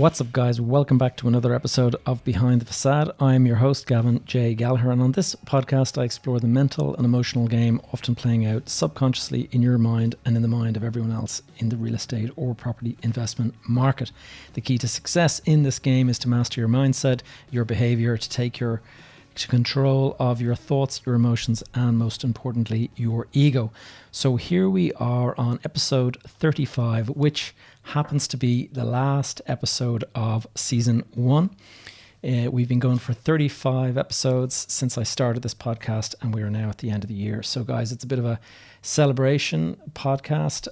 What's up, guys? Welcome back to another episode of Behind the Facade. I'm your host, Gavin J. Gallagher, and on this podcast I explore the mental and emotional game often playing out subconsciously in your mind and in the mind of everyone else in the real estate or property investment market. The key to success in this game is to master your mindset, your behavior, to take your control of your thoughts, your emotions, and most importantly, your ego. So here we are on episode 35, which happens to be the last episode of season 1. We've been going for 35 episodes since I started this podcast, and we are now at the end of the year. So guys, it's a bit of a celebration podcast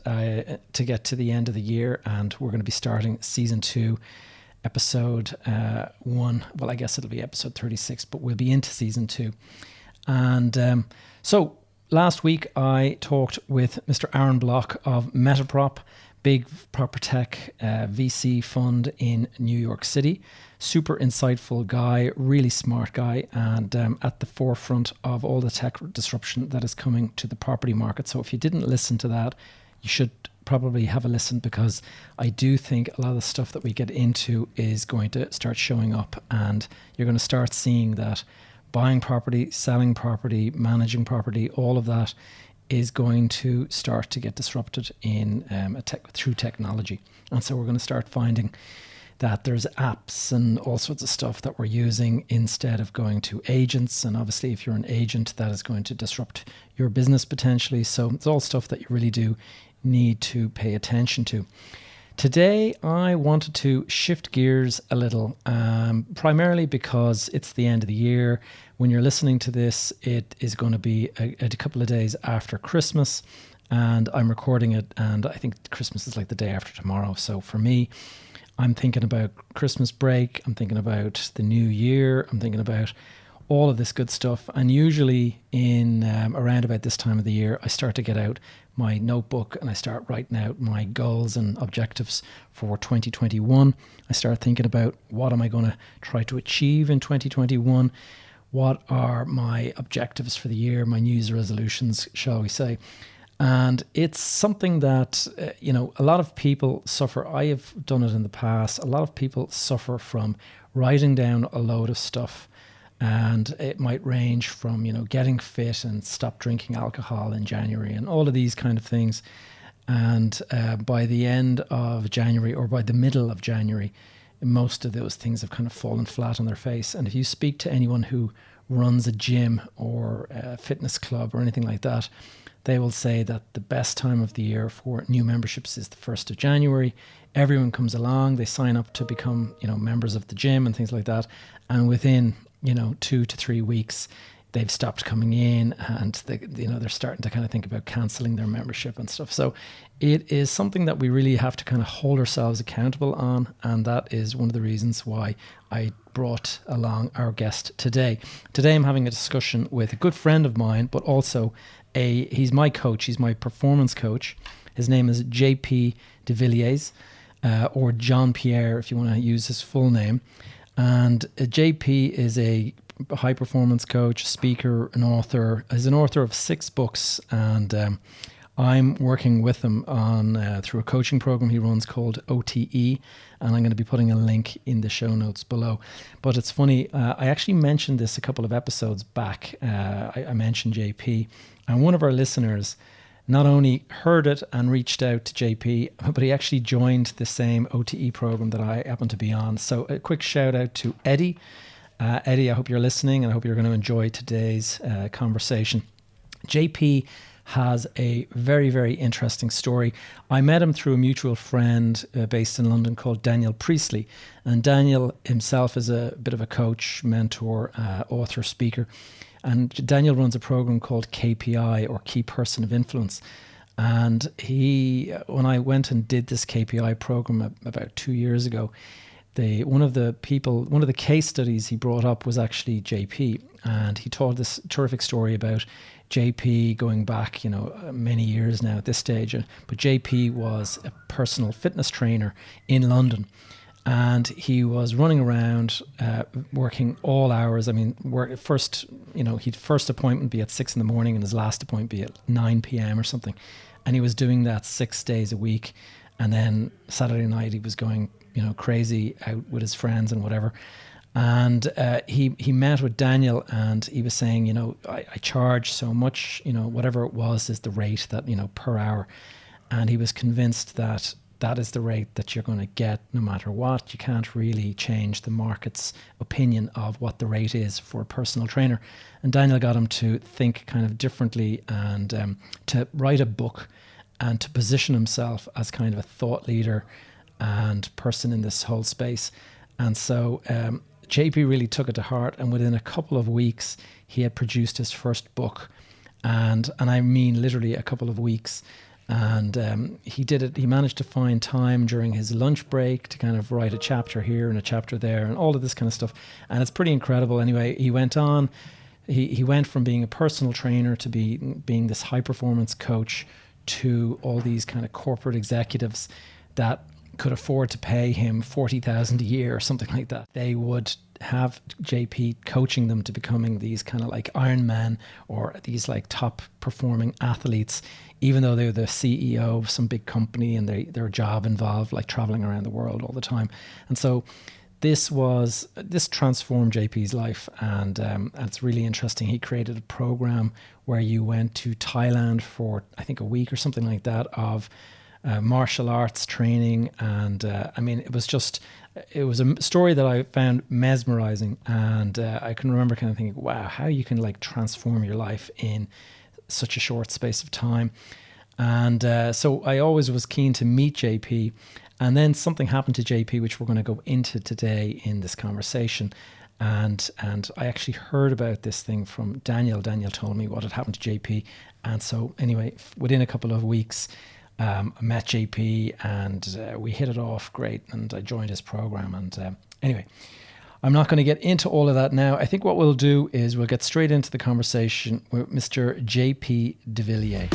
to get to the end of the year, and we're going to be starting season 2, episode 1. Well, I guess it'll be episode 36, but we'll be into season 2. And so last week I talked with Mr. Aaron Block of Metaprop, big proper tech VC fund in New York City. Super insightful guy, really smart guy, and at the forefront of all the tech disruption that is coming to the property market. So if you didn't listen to that, you should probably have a listen, because I do think a lot of the stuff that we get into is going to start showing up, and you're going to start seeing that buying property, selling property, managing property, all of that is going to start to get disrupted in through technology. And so we're going to start finding that there's apps and all sorts of stuff that we're using instead of going to agents. And obviously, if you're an agent, that is going to disrupt your business potentially. So it's all stuff that you really do need to pay attention to. Today, I wanted to shift gears a little, primarily because it's the end of the year. When you're listening to this, it is going to be a couple of days after Christmas, and I'm recording it, and I think Christmas is like the day after tomorrow. So for me, I'm thinking about Christmas break, I'm thinking about the new year, I'm thinking about all of this good stuff. And usually in around about this time of the year, I start to get out my notebook and I start writing out my goals and objectives for 2021. I start thinking about what am I going to try to achieve in 2021? What are my objectives for the year, my New Year's resolutions, shall we say? And it's something that, a lot of people suffer. I have done it in the past. A lot of people suffer from writing down a load of stuff. And it might range from, getting fit and stop drinking alcohol in January and all of these kind of things. And by the end of January, or by the middle of January, most of those things have kind of fallen flat on their face. And if you speak to anyone who runs a gym or a fitness club or anything like that, they will say that the best time of the year for new memberships is the 1st of January. Everyone comes along, they sign up to become, members of the gym and things like that. And within 2 to 3 weeks, they've stopped coming in, and they're starting to kind of think about cancelling their membership and stuff. So it is something that we really have to kind of hold ourselves accountable on, and that is one of the reasons why I brought along our guest today. Today I'm having a discussion with a good friend of mine, but also he's my coach, he's my performance coach. His name is JP De Villiers, or Jean Pierre if you want to use his full name. And JP is a high performance coach, speaker, an author. He's an author of 6 books, and I'm working with him on through a coaching program he runs called OTE, and I'm going to be putting a link in the show notes below. But it's funny, I actually mentioned this a couple of episodes back. I mentioned JP, and one of our listeners not only heard it and reached out to JP, but he actually joined the same OTE program that I happen to be on. So a quick shout out to Eddie. Eddie, I hope you're listening, and I hope you're going to enjoy today's conversation. JP has a very, very interesting story. I met him through a mutual friend based in London called Daniel Priestley. And Daniel himself is a bit of a coach, mentor, author, speaker. And Daniel runs a program called KPI, or Key Person of Influence. And when I went and did this KPI program about 2 years ago, one of the case studies he brought up was actually JP. And he told this terrific story about JP going back, many years now at this stage. But JP was a personal fitness trainer in London. And he was running around, working all hours. I mean, he'd first appointment be at 6 a.m. and his last appointment be at 9 p.m. or something. And he was doing that 6 days a week. And then Saturday night he was going crazy out with his friends and whatever. And he met with Daniel, and he was saying, I charge so much, whatever it was is the rate that, per hour. And he was convinced that that is the rate that you're going to get no matter what. You can't really change the market's opinion of what the rate is for a personal trainer. And Daniel got him to think kind of differently, and to write a book and to position himself as kind of a thought leader and person in this whole space. And so JP really took it to heart, and within a couple of weeks he had produced his first book, and I mean literally a couple of weeks. And he did it. He managed to find time during his lunch break to kind of write a chapter here and a chapter there and all of this kind of stuff. And it's pretty incredible. Anyway, he went on. He went from being a personal trainer to being this high performance coach to all these kind of corporate executives that could afford to pay him $40,000 a year or something like that. They would have JP coaching them to becoming these kind of like Iron Man or these like top performing athletes, even though they're the CEO of some big company and their job involved like traveling around the world all the time. And so this transformed JP's life, and it's really interesting. He created a program where you went to Thailand for I think a week or something like that of martial arts training. And it was a story that I found mesmerizing, and I can remember kind of thinking, wow, how you can like transform your life in such a short space of time. And so I always was keen to meet JP, and then something happened to JP which we're going to go into today in this conversation. And I actually heard about this thing from Daniel. Daniel told me what had happened to JP, and so anyway, within a couple of weeks I met JP, and we hit it off great, and I joined his program. And anyway, I'm not going to get into all of that now. I think what we'll do is we'll get straight into the conversation with Mr. JP De Villiers.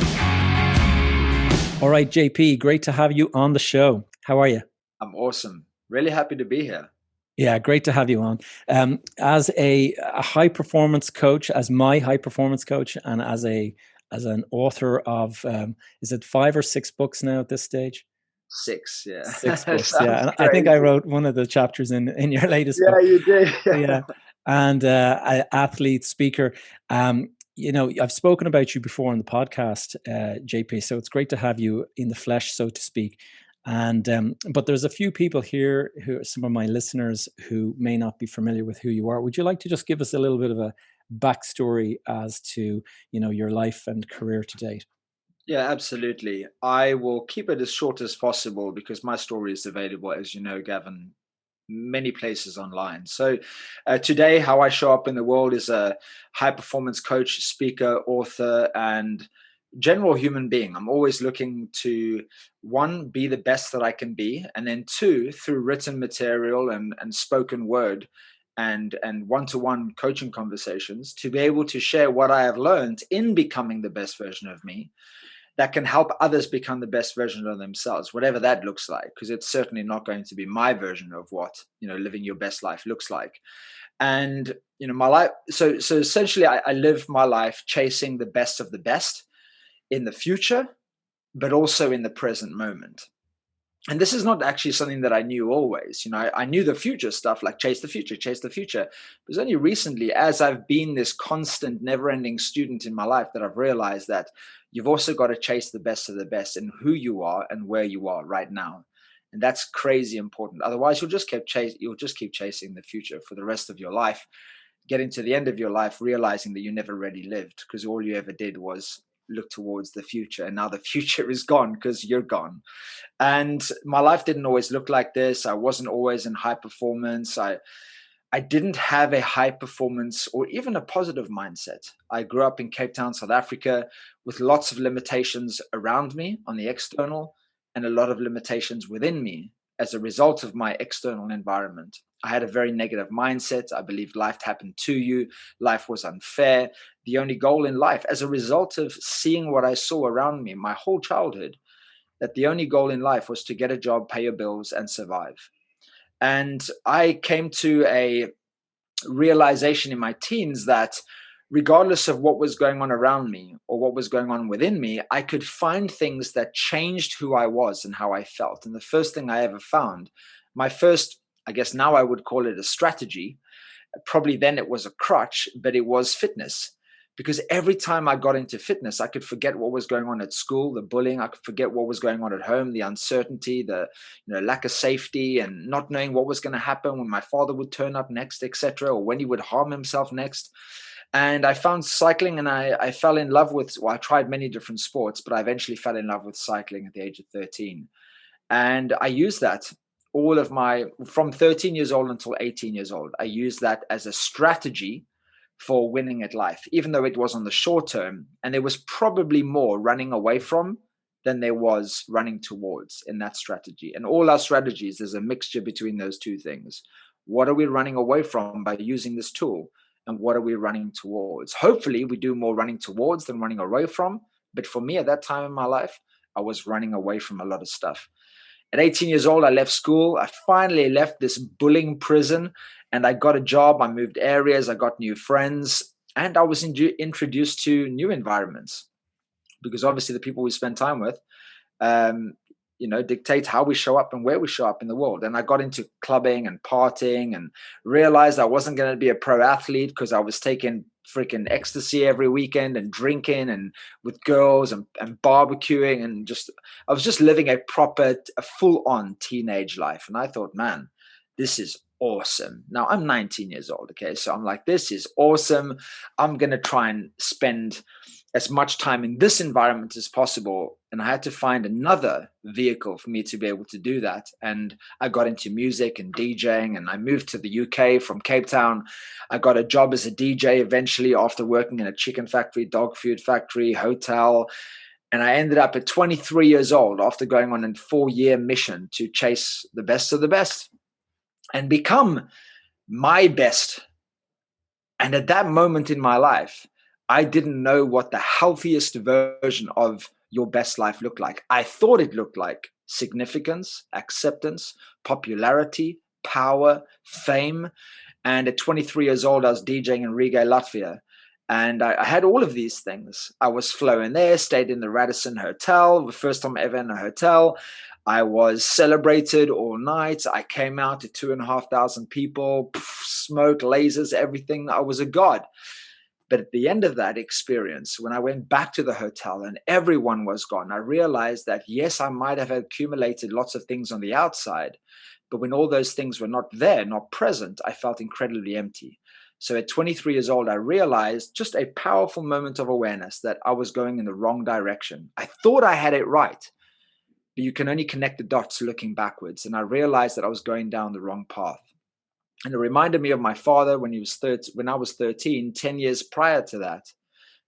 All right, JP, great to have you on the show. How are you? I'm awesome. Really happy to be here. Yeah, great to have you on. As a high performance coach, as my high performance coach, and as an author of, is it 5 or 6 books now at this stage? 6, yeah. 6 books, yeah. And I think I wrote one of the chapters in your latest book. Yeah, you did. Yeah. And athlete, speaker. I've spoken about you before on the podcast, JP, so it's great to have you in the flesh, so to speak. And but there's a few people here who are some of my listeners who may not be familiar with who you are. Would you like to just give us a little bit of a backstory as to your life and career to date? Yeah, absolutely. I will keep it as short as possible because my story is available, as you know, Gavin, many places online. So today, how I show up in the world is a high performance coach, speaker, author, and general human being. I'm always looking to, one, be the best that I can be, and then two, through written material and spoken word and one-to-one coaching conversations, to be able to share what I have learned in becoming the best version of me that can help others become the best version of themselves, whatever that looks like, because it's certainly not going to be my version of what living your best life looks like. And my life, so essentially I live my life chasing the best of the best in the future, but also in the present moment. And this is not actually something that I knew always. I knew the future stuff, like chase the future. It was only recently, as I've been this constant, never-ending student in my life, that I've realized that you've also got to chase the best of the best in who you are and where you are right now. And that's crazy important. Otherwise, you'll just keep chasing the future for the rest of your life, getting to the end of your life, realizing that you never really lived because all you ever did was look towards the future, and now the future is gone because you're gone. And my life didn't always look like this. I wasn't always in high performance. I didn't have a high performance or even a positive mindset. I grew up in Cape Town, South Africa, with lots of limitations around me on the external and a lot of limitations within me as a result of my external environment. I had a very negative mindset. I believed life happened to you. Life was unfair. The only goal in life, as a result of seeing what I saw around me my whole childhood, that the only goal in life was to get a job, pay your bills, and survive. And I came to a realization in my teens that regardless of what was going on around me or what was going on within me, I could find things that changed who I was and how I felt. And the first thing I ever found my first, I guess now I would call it a strategy. Probably then it was a crutch, but it was fitness. Because every time I got into fitness, I could forget what was going on at school, the bullying. I could forget what was going on at home, the uncertainty, the lack of safety, and not knowing what was going to happen when my father would turn up next, etc., or when he would harm himself next. And I found cycling, and I fell in love with. Well, I tried many different sports, but I eventually fell in love with cycling at the age of 13. And I used that from 13 years old until 18 years old. I used that as a strategy for winning at life, even though it was on the short term. And there was probably more running away from than there was running towards in that strategy. And all our strategies, there's a mixture between those two things. What are we running away from by using this tool? And what are we running towards? Hopefully, we do more running towards than running away from. But for me, at that time in my life, I was running away from a lot of stuff. At 18 years old, I left school. I finally left this bullying prison and I got a job. I moved areas. I got new friends and I was introduced to new environments because obviously the people we spend time with, dictate how we show up and where we show up in the world. And I got into clubbing and partying and realized I wasn't going to be a pro athlete because I was taking freaking ecstasy every weekend and drinking and with girls and barbecuing and I was just living a full-on teenage life. And I thought, man, this is awesome. Now I'm 19 years old. Okay. So I'm like, this is awesome. I'm going to try and spend as much time in this environment as possible. And I had to find another vehicle for me to be able to do that. And I got into music and DJing and I moved to the UK from Cape Town. I got a job as a DJ eventually after working in a chicken factory, dog food factory, hotel. And I ended up at 23 years old after going on a 4-year mission to chase the best of the best and become my best. And at that moment in my life, I didn't know what the healthiest version of your best life looked like. I thought it looked like significance, acceptance, popularity, power, fame. And at 23 years old, I was DJing in Riga, Latvia. And I had all of these things. I was flowing there, stayed in the Radisson Hotel, the first time ever in a hotel. I was celebrated all night. I came out to 2,500 people, smoke, lasers, everything. I was a god. But at the end of that experience, when I went back to the hotel and everyone was gone, I realized that, yes, I might have accumulated lots of things on the outside, but when all those things were not there, not present, I felt incredibly empty. So at 23 years old, I realized just a powerful moment of awareness that I was going in the wrong direction. I thought I had it right, but you can only connect the dots looking backwards. And I realized that I was going down the wrong path. And it reminded me of my father when I was 13, 10 years prior to that.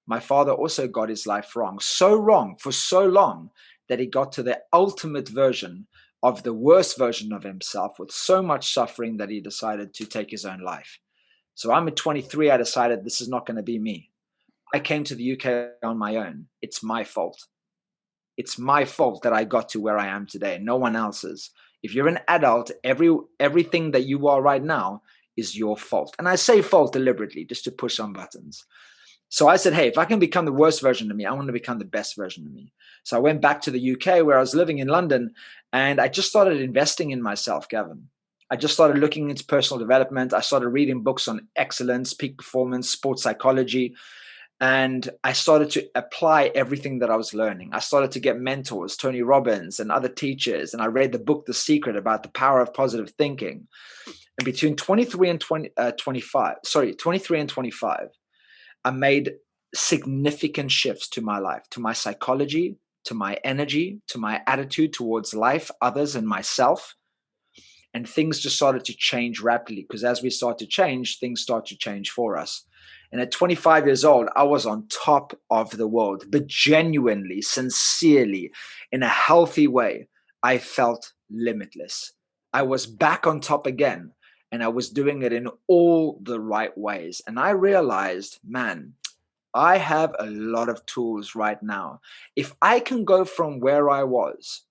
My father also got his life wrong for so long that he got to the ultimate version of the worst version of himself with so much suffering that he decided to take his own life. So I'm at 23. I decided this is not going to be me. I came to the UK on my own. It's my fault. It's my fault that I got to where I am today. No one else's. If you're an adult, everything that you are right now is your fault. And I say fault deliberately just to push some buttons. So I said, hey, if I can become the worst version of me, I want to become the best version of me. So I went back to the UK where I was living in London and I just started investing in myself, Gavin. I just started looking into personal development. I started reading books on excellence, peak performance, sports psychology. And I started to apply everything that I was learning. I started to get mentors, Tony Robbins and other teachers. And I read the book, The Secret, about the power of positive thinking. And between 23 and 25, I made significant shifts to my life, to my psychology, to my energy, to my attitude towards life, others, and myself. And things just started to change rapidly because as we start to change, things start to change for us. And at 25 years old, I was on top of the world, but genuinely, sincerely, in a healthy way, I felt limitless. I was back on top again, and I was doing it in all the right ways. And I realized, man, I have a lot of tools right now. If I can go from where I was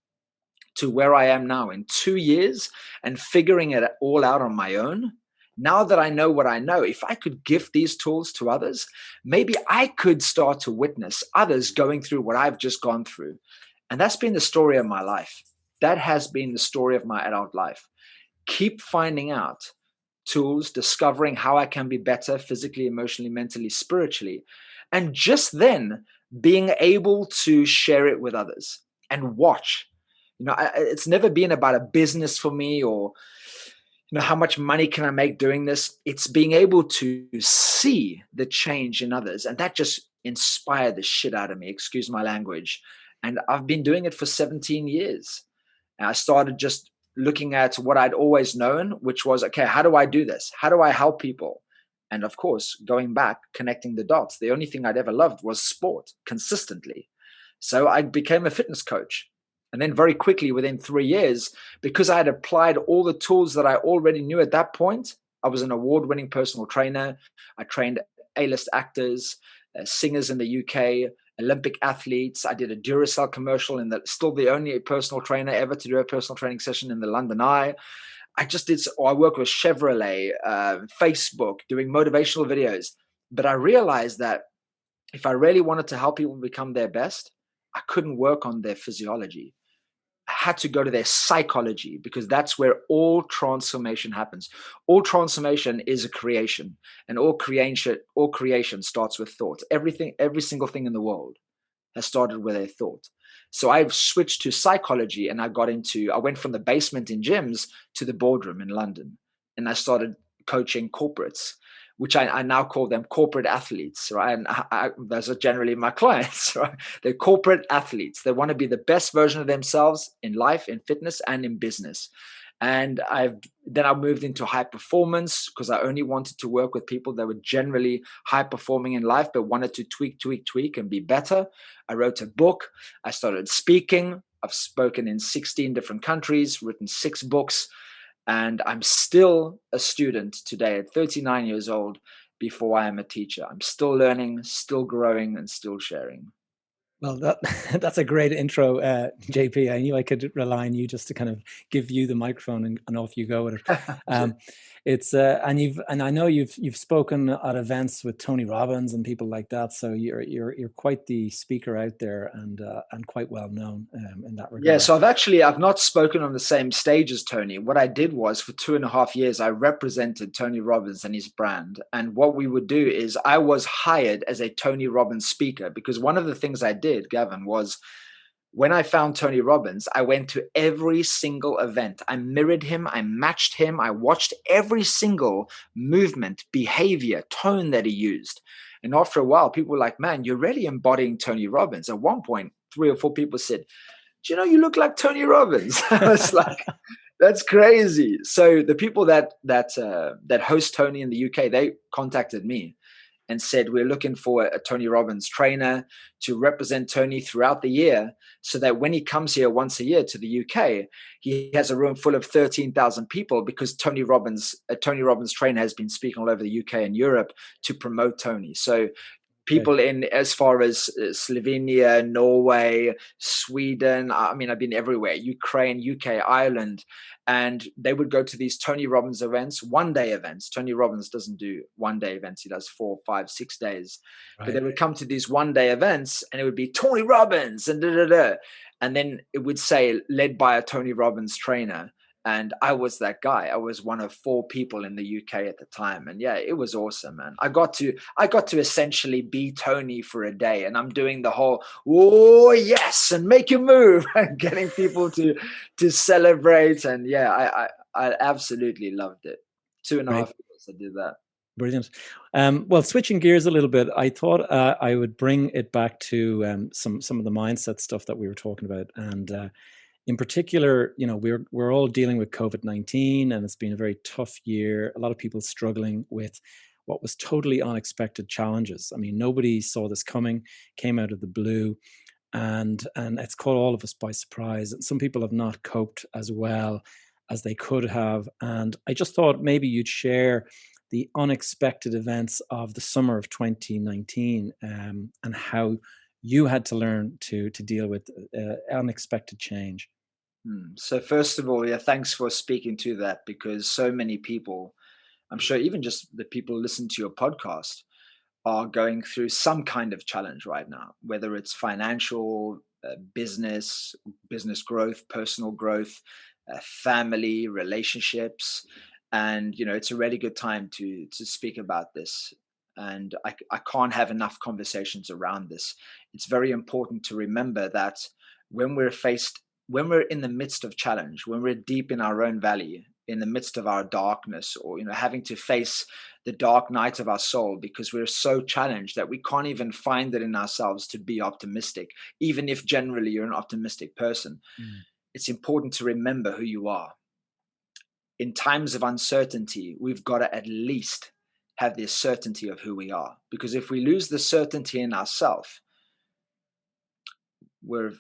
to where I am now in 2 years and figuring it all out on my own, now that I know what I know, if I could give these tools to others, maybe I could start to witness others going through what I've just gone through. And that's been the story of my life. That has been the story of my adult life. keep finding out tools, discovering how I can be better physically, emotionally, mentally, spiritually, and just then being able to share it with others and watch. It's never been about a business for me, or how much money can I make doing this. It's being able to see the change in others, and that just inspired the shit out of me, excuse my language. And I've been doing it for 17 years. And I started just looking at what I'd always known, which was, okay, how do I do this? How do I help people? And of course, going back, connecting the dots. The only thing I'd ever loved was sport consistently. So I became a fitness coach. And then very quickly, within 3 years, because I had applied all the tools that I already knew at that point, I was an award-winning personal trainer. I trained A-list actors, singers in the UK, Olympic athletes. I did a Duracell commercial, and still the only personal trainer ever to do a personal training session in the London Eye. I work with Chevrolet, Facebook, doing motivational videos. But I realized that if I really wanted to help people become their best, I couldn't work on their physiology. I had to go to their psychology, because that's where all transformation happens. All transformation is a creation, and all creation starts with thought. Every single thing in the world has started with a thought. So I've switched to psychology, and I went from the basement in gyms to the boardroom in London, and I started coaching corporates, which I now call them corporate athletes, right? And those are generally my clients, right? They're corporate athletes. They want to be the best version of themselves in life, in fitness, and in business. And I moved into high performance, because I only wanted to work with people that were generally high performing in life, but wanted to tweak and be better. I wrote a book. I started speaking. I've spoken in 16 different countries, written 6 books, and I'm still a student today at 39 years old before I am a teacher. I'm still learning, still growing, and still sharing. Well, that's a great intro, JP. I knew I could rely on you just to kind of give you the microphone and off you go with it. And I know you've spoken at events with Tony Robbins and people like that. So you're quite the speaker out there, and quite well known in that regard. Yeah, so I've not spoken on the same stage as Tony. What I did was, for 2.5 years, I represented Tony Robbins and his brand. And what we would do is, I was hired as a Tony Robbins speaker, because one of the things I did, Gavin, was when I found Tony Robbins, I went to every single event. I mirrored him. I matched him. I watched every single movement, behavior, tone that he used. And after a while, people were like, man, you're really embodying Tony Robbins. At one point, 3 or 4 people said, do you know you look like Tony Robbins? I was like, that's crazy. So the people that host Tony in the UK, they contacted me and said, we're looking for a Tony Robbins trainer to represent Tony throughout the year, so that when he comes here once a year to the UK, he has a room full of 13,000 people, because a Tony Robbins trainer has been speaking all over the UK and Europe to promote Tony. So people in as far as Slovenia, Norway, Sweden. I mean, I've been everywhere, Ukraine, UK, Ireland. And they would go to these Tony Robbins events, 1-day events. Tony Robbins doesn't do 1-day events. He does 4, 5, 6 days. Right. But they would come to these 1-day events, and it would be Tony Robbins and da-da-da. And then it would say, led by a Tony Robbins trainer. And I was that guy. I was one of 4 people in the UK at the time. And yeah, it was awesome, man. I got to essentially be Tony for a day. And I'm doing the whole, oh, yes, and make you move, and getting people to celebrate. And yeah, I absolutely loved it. 2.5 years I did that. Brilliant. Well, switching gears a little bit, I thought I would bring it back to some of the mindset stuff that we were talking about. And in particular, we're all dealing with COVID-19, and it's been a very tough year. A lot of people struggling with what was totally unexpected challenges. I mean, nobody saw this coming, came out of the blue, and it's caught all of us by surprise. And some people have not coped as well as they could have. And I just thought maybe you'd share the unexpected events of the summer of 2019, and how you had to learn to deal with unexpected change. So first of all, yeah, thanks for speaking to that, because so many people, I'm sure even just the people listen to your podcast, are going through some kind of challenge right now, whether it's financial, business growth, personal growth. family, relationships. And, it's a really good time to speak about this. And I can't have enough conversations around this. It's very important to remember that when when we're in the midst of challenge, when we're deep in our own valley, in the midst of our darkness, or, having to face the dark night of our soul because we're so challenged that we can't even find it in ourselves to be optimistic, even if generally you're an optimistic person. It's important to remember who you are. In times of uncertainty, we've got to at least have the certainty of who we are. Because if we lose the certainty in ourselves, we're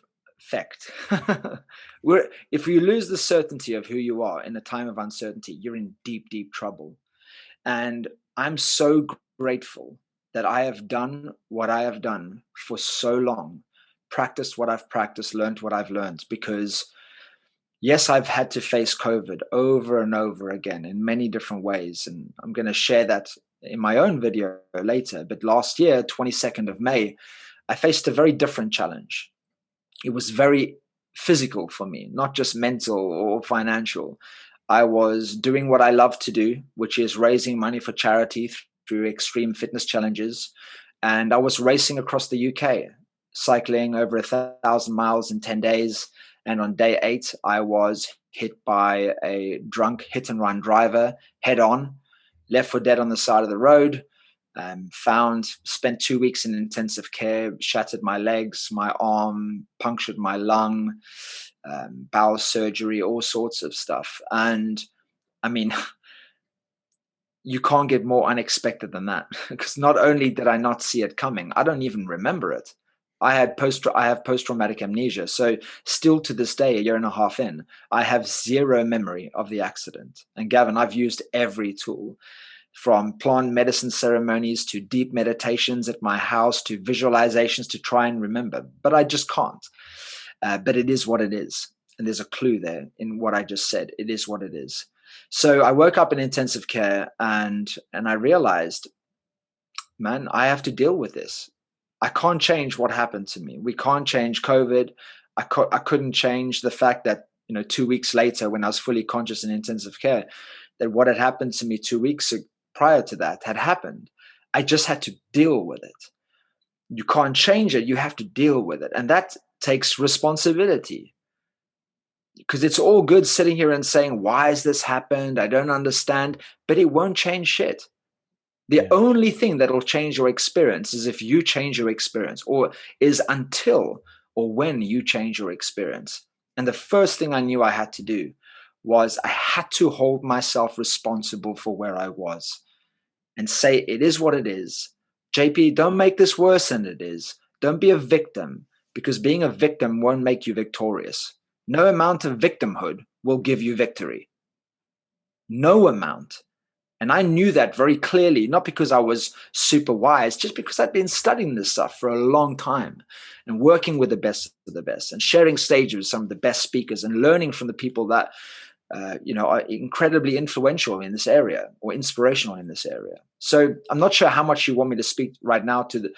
fecked. If you lose the certainty of who you are in a time of uncertainty, you're in deep, deep trouble. And I'm so grateful that I have done what I have done for so long, practiced what I've practiced, learned what I've learned, because yes, I've had to face COVID over and over again in many different ways. And I'm going to share that in my own video later. But last year, 22nd of May, I faced a very different challenge. It was very physical for me, not just mental or financial. I was doing what I love to do, which is raising money for charity through extreme fitness challenges. And I was racing across the UK, cycling over 1,000 miles in 10 days. And on day 8, I was hit by a drunk hit-and-run driver head on, left for dead on the side of the road. Spent 2 weeks in intensive care, shattered my legs, my arm, punctured my lung, bowel surgery, all sorts of stuff. And I mean, you can't get more unexpected than that, because not only did I not see it coming, I don't even remember it. I have post-traumatic amnesia. So still to this day, a year and a half in, I have zero memory of the accident. And Gavin, I've used every tool, from plant medicine ceremonies to deep meditations at my house to visualizations to try and remember, but I just can't. But it is what it is. And there's a clue there in what I just said. It is what it is. So I woke up in intensive care and I realized, man, I have to deal with this. I can't change what happened to me. We can't change COVID. I couldn't change the fact that, 2 weeks later, when I was fully conscious in intensive care, that what had happened to me 2 weeks prior to that had happened. I just had to deal with it. You can't change it. You have to deal with it. And that takes responsibility. Because it's all good sitting here and saying, why has this happened? I don't understand. But it won't change shit. The only thing that will change your experience is if you change your experience, or is until or when you change your experience. And the first thing I knew I had to do was I had to hold myself responsible for where I was and say, it is what it is. JP, don't make this worse than it is. Don't be a victim, because being a victim won't make you victorious. No amount of victimhood will give you victory. No amount. And I knew that very clearly, not because I was super wise, just because I'd been studying this stuff for a long time and working with the best of the best and sharing stages with some of the best speakers and learning from the people that, are incredibly influential in this area or inspirational in this area. So I'm not sure how much you want me to speak right now to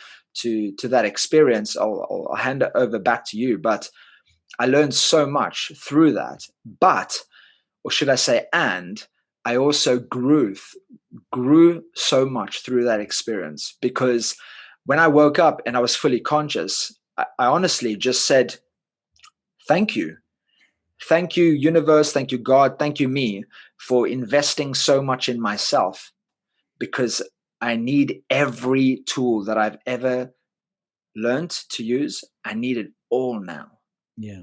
that experience. I'll hand it over back to you, but I learned so much through that. But, or should I say, and I also grew so much through that experience, because when I woke up and I was fully conscious, I honestly just said, thank you. Thank you, universe. Thank you, God. Thank you, me, for investing so much in myself, because I need every tool that I've ever learned to use. I need it all now. Yeah.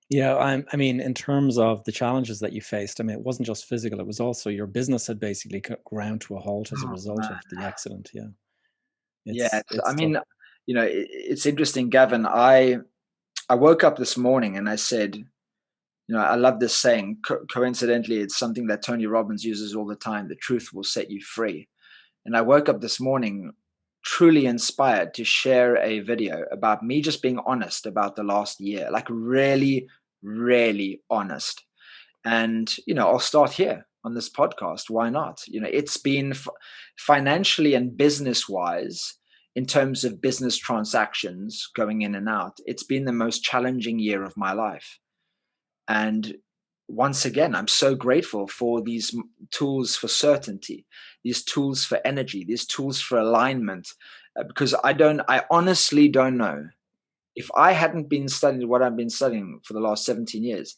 Yeah, I mean, in terms of the challenges that you faced, I mean, it wasn't just physical, it was also your business had basically ground to a halt as a result of the accident. Yeah. It's I mean, tough. it's interesting, Gavin. I woke up this morning and I said, I love this saying. Coincidentally, it's something that Tony Robbins uses all the time. The truth will set you free. And I woke up this morning truly inspired to share a video about me just being honest about the last year, like really, really honest. And, I'll start here on this podcast. Why not? It's been financially and business wise, in terms of business transactions going in and out, it's been the most challenging year of my life. And once again, I'm so grateful for these tools for certainty, these tools for energy, these tools for alignment, because I honestly don't know. If I hadn't been studying what I've been studying for the last 17 years,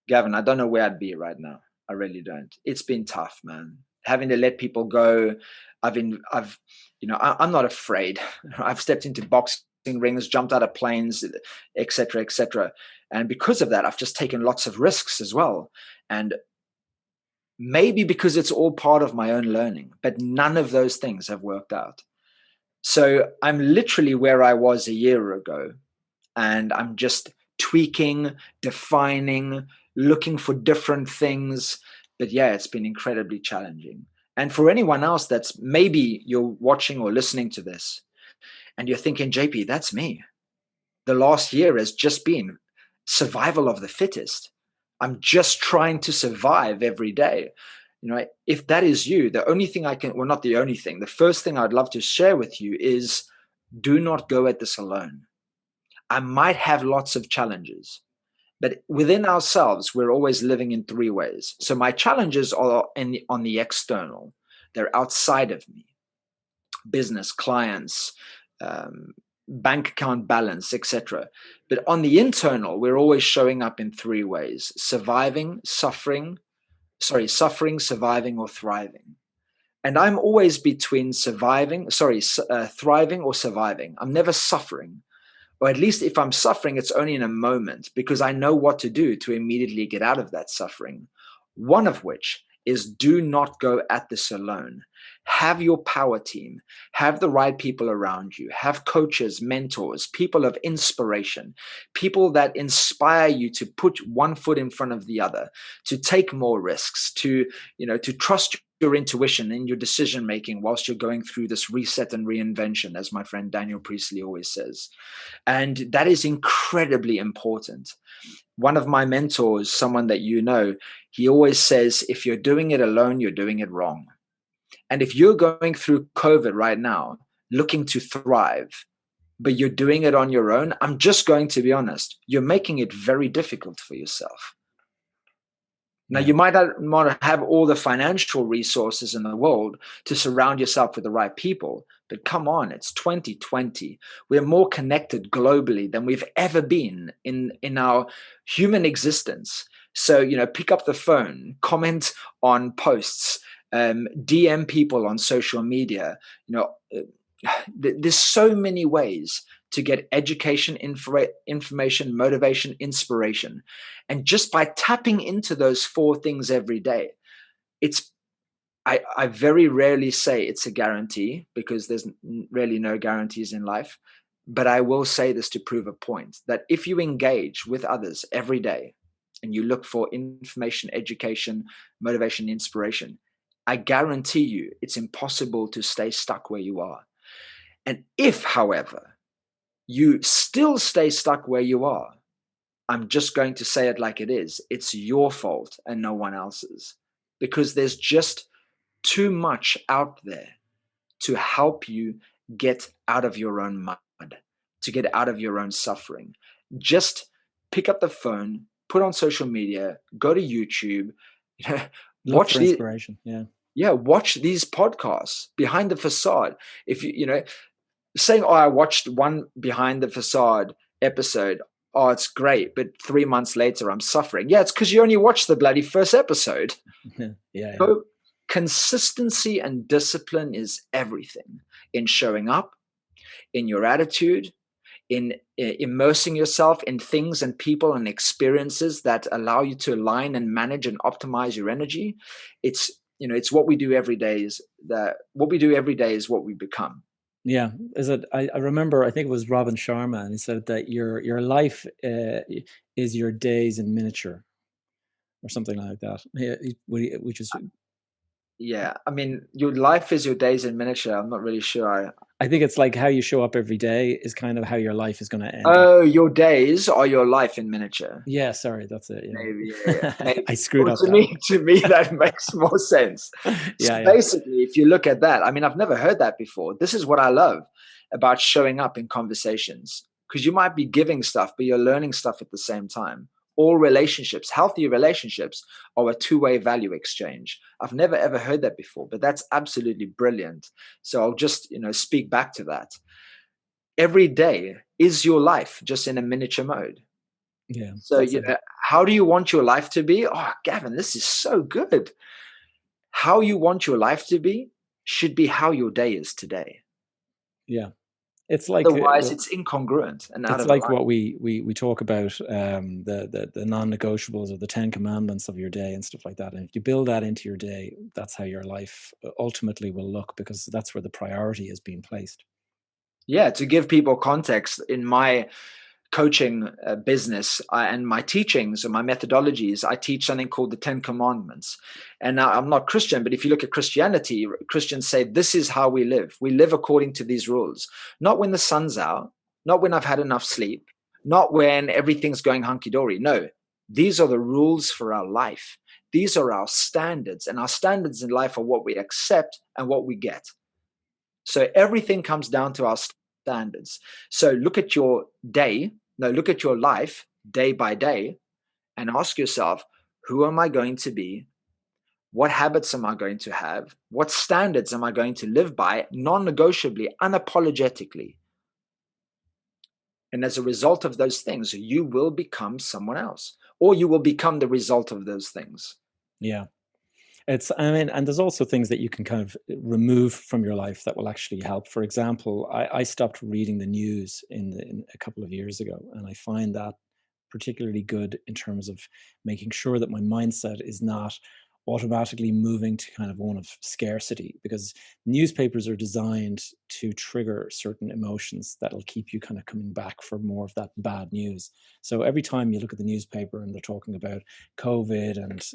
Gavin, I don't know where I'd be right now. I really don't. It's been tough, man. Having to let people go. I'm not afraid. I've stepped into boxing rings, jumped out of planes, etc., etc. And because of that, I've just taken lots of risks as well. And maybe because it's all part of my own learning, but none of those things have worked out. So I'm literally where I was a year ago, and I'm just tweaking, defining, looking for different things. But yeah, it's been incredibly challenging. And for anyone else that's maybe you're watching or listening to this and you're thinking, JP, that's me. The last year has just been survival of the fittest. I'm just trying to survive every day. If that is you, the only thing not the only thing, the first thing I'd love to share with you is do not go at this alone. I might have lots of challenges, but within ourselves, we're always living in three ways. So my challenges are on the external. They're outside of me. Business, clients, bank account balance, etc. But on the internal, we're always showing up in three ways: suffering, surviving, or thriving. And I'm always between thriving or surviving. I'm never suffering. Or at least if I'm suffering, it's only in a moment because I know what to do to immediately get out of that suffering. One of which is do not go at this alone. Have your power team, have the right people around you, have coaches, mentors, people of inspiration, people that inspire you to put one foot in front of the other, to take more risks, to trust your intuition in your decision making whilst you're going through this reset and reinvention, as my friend Daniel Priestley always says. And that is incredibly important. One of my mentors, someone that he always says, if you're doing it alone, you're doing it wrong. And if you're going through COVID right now, looking to thrive, but you're doing it on your own, I'm just going to be honest, you're making it very difficult for yourself. Now, you might not have all the financial resources in the world to surround yourself with the right people, but come on, it's 2020. We're more connected globally than we've ever been in our human existence. So, pick up the phone, comment on posts, DM people on social media. There's so many ways to get education, information, motivation, inspiration. And just by tapping into those four things every day, I very rarely say it's a guarantee because there's really no guarantees in life. But I will say this to prove a point, that if you engage with others every day and you look for information, education, motivation, inspiration, I guarantee you it's impossible to stay stuck where you are. And if, however, you still stay stuck where you are, I'm just going to say it like it is. It's your fault and no one else's, because there's just too much out there to help you get out of your own mud, to get out of your own suffering. Just pick up the phone, put on social media, go to YouTube, watch the inspiration. Watch these podcasts, Behind the Facade. If saying, I watched one Behind the Facade episode, it's great, but 3 months later I'm suffering. Yeah, it's because you only watched the bloody first episode. So consistency and discipline is everything in showing up, in your attitude, in immersing yourself in things and people and experiences that allow you to align and manage and optimize your energy. It's what we do every day is what we become. Yeah, I remember, I think it was Robin Sharma, and he said that your life is your days in miniature, or something like that. Which is, yeah. I mean, your life is your days in miniature. I'm not really sure. I think it's like how you show up every day is kind of how your life is going to end. Oh, your days are your life in miniature. Yeah, sorry, that's it. Yeah. Maybe. Maybe. I screwed up. To me, that makes more sense. Basically, if you look at that, I mean, I've never heard that before. This is what I love about showing up in conversations, because you might be giving stuff, but you're learning stuff at the same time. all relationships, healthy relationships, are a two-way value exchange. I've never ever heard that before, but that's absolutely brilliant. So I'll just, speak back to that. Every day is your life, just in a miniature mode. Yeah, So, that's it. how do you want your life to be? Oh, Gavin, this is so good. How you want your life to be should be how your day is today. Yeah, it's like Otherwise, it's incongruent and out it's of like alignment. what we talk about, the non-negotiables or the 10 commandments of your day and stuff like that. And if you build that into your day, that's how your life ultimately will look, because that's where the priority is being placed. Yeah, to give people context, in my coaching business and my teachings and my methodologies, I teach something called the 10 Commandments. And now, I'm not Christian, but if you look at Christianity, Christians say this is how we live. We live according to these rules, not when the sun's out, not when I've had enough sleep, not when everything's going hunky-dory. No, these are the rules for our life. These are our standards, and our standards in life are what we accept and what we get. So everything comes down to our standards. So look at your day, no, look at your life day by day, and ask yourself, who am I going to be? What habits am I going to have? What standards am I going to live by, non-negotiably, unapologetically? And as a result of those things, you will become someone else, or you will become the result of those things. Yeah. I mean, and there's also things that you can kind of remove from your life that will actually help. For example, I stopped reading the news in a couple of years ago, and I find that particularly good in terms of making sure that my mindset is not automatically moving to kind of one of scarcity, because newspapers are designed to trigger certain emotions that'll keep you kind of coming back for more of that bad news. So every time you look at the newspaper and they're talking about COVID and,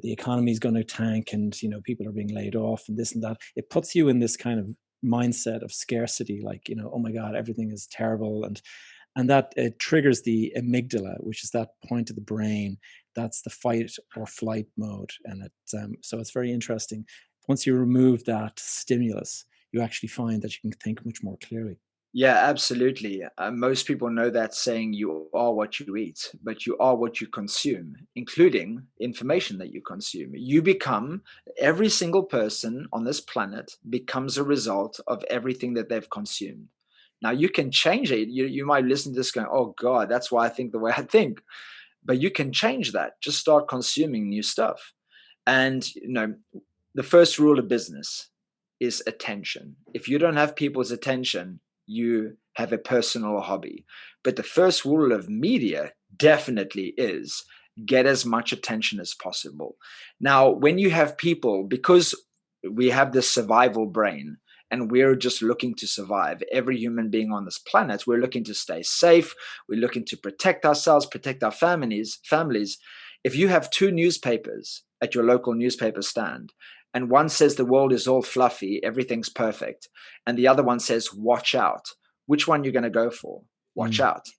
the economy is going to tank and, people are being laid off and this and that, it puts you in this kind of mindset of scarcity, like, oh my God, everything is terrible. And that it triggers the amygdala, which is that point of the brain that's the fight or flight mode. And so it's very interesting. Once you remove that stimulus, you actually find that you can think much more clearly. Yeah, absolutely. Most people know that saying, you are what you eat, but you are what you consume, including information that you consume. You become, every single person on this planet becomes a result of everything that they've consumed. Now, you can change it. You might listen to this going, oh God, that's why I think the way I think. But you can change that. Just start consuming new stuff. And, the first rule of business is attention. If you don't have people's attention, you have a personal hobby. But the first rule of media definitely is get as much attention as possible. Now, when you have people, because we have this survival brain and we're just looking to survive, every human being on this planet, we're looking to stay safe. We're looking to protect ourselves, protect our families. If you have two newspapers at your local newspaper stand, and one says the world is all fluffy, everything's perfect, and the other one says watch out, which one you're going to go for? Watch Mm. out.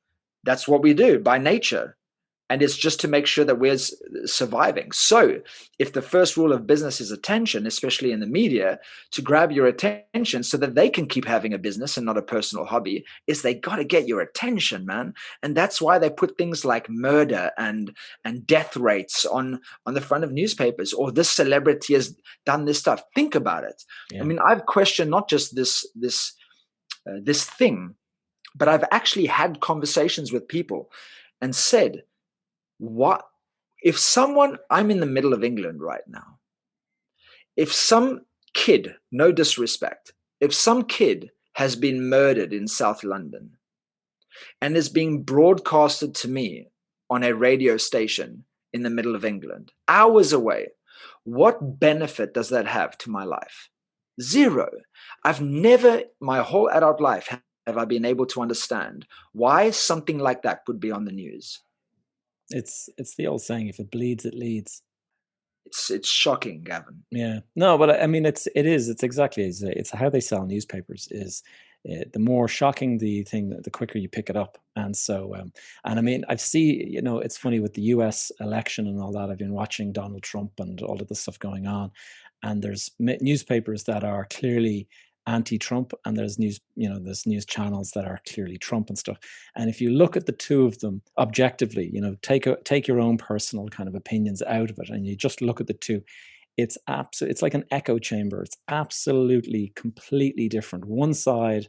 That's what we do by nature. And it's just to make sure that we're surviving. So if the first rule of business is attention, especially in the media, to grab your attention so that they can keep having a business and not a personal hobby, is they got to get your attention, man. And that's why they put things like murder and death rates on the front of newspapers, or this celebrity has done this stuff. Think about it. I Yeah. mean, I've questioned not just this thing, but I've actually had conversations with people and said, what if someone, I'm in the middle of England right now, if some kid, no disrespect, if some kid has been murdered in South London and is being broadcasted to me on a radio station in the middle of England, hours away, what benefit does that have to my life? Zero. I've never, my whole adult life, have I been able to understand why something like that would be on the news. It's the old saying, if it bleeds, it leads. It's shocking, Gavin. Yeah. No, but I mean, it's exactly, it's how they sell newspapers is, the more shocking the thing, the quicker you pick it up. And so, and I mean, it's funny with the US election and all that. I've been watching Donald Trump and all of this stuff going on, and there's newspapers that are clearly anti-Trump, and there's there's news channels that are clearly Trump and stuff. And if you look at the two of them objectively, take your own personal kind of opinions out of it, and you just look at the two, it's like an echo chamber. It's absolutely completely different. One side,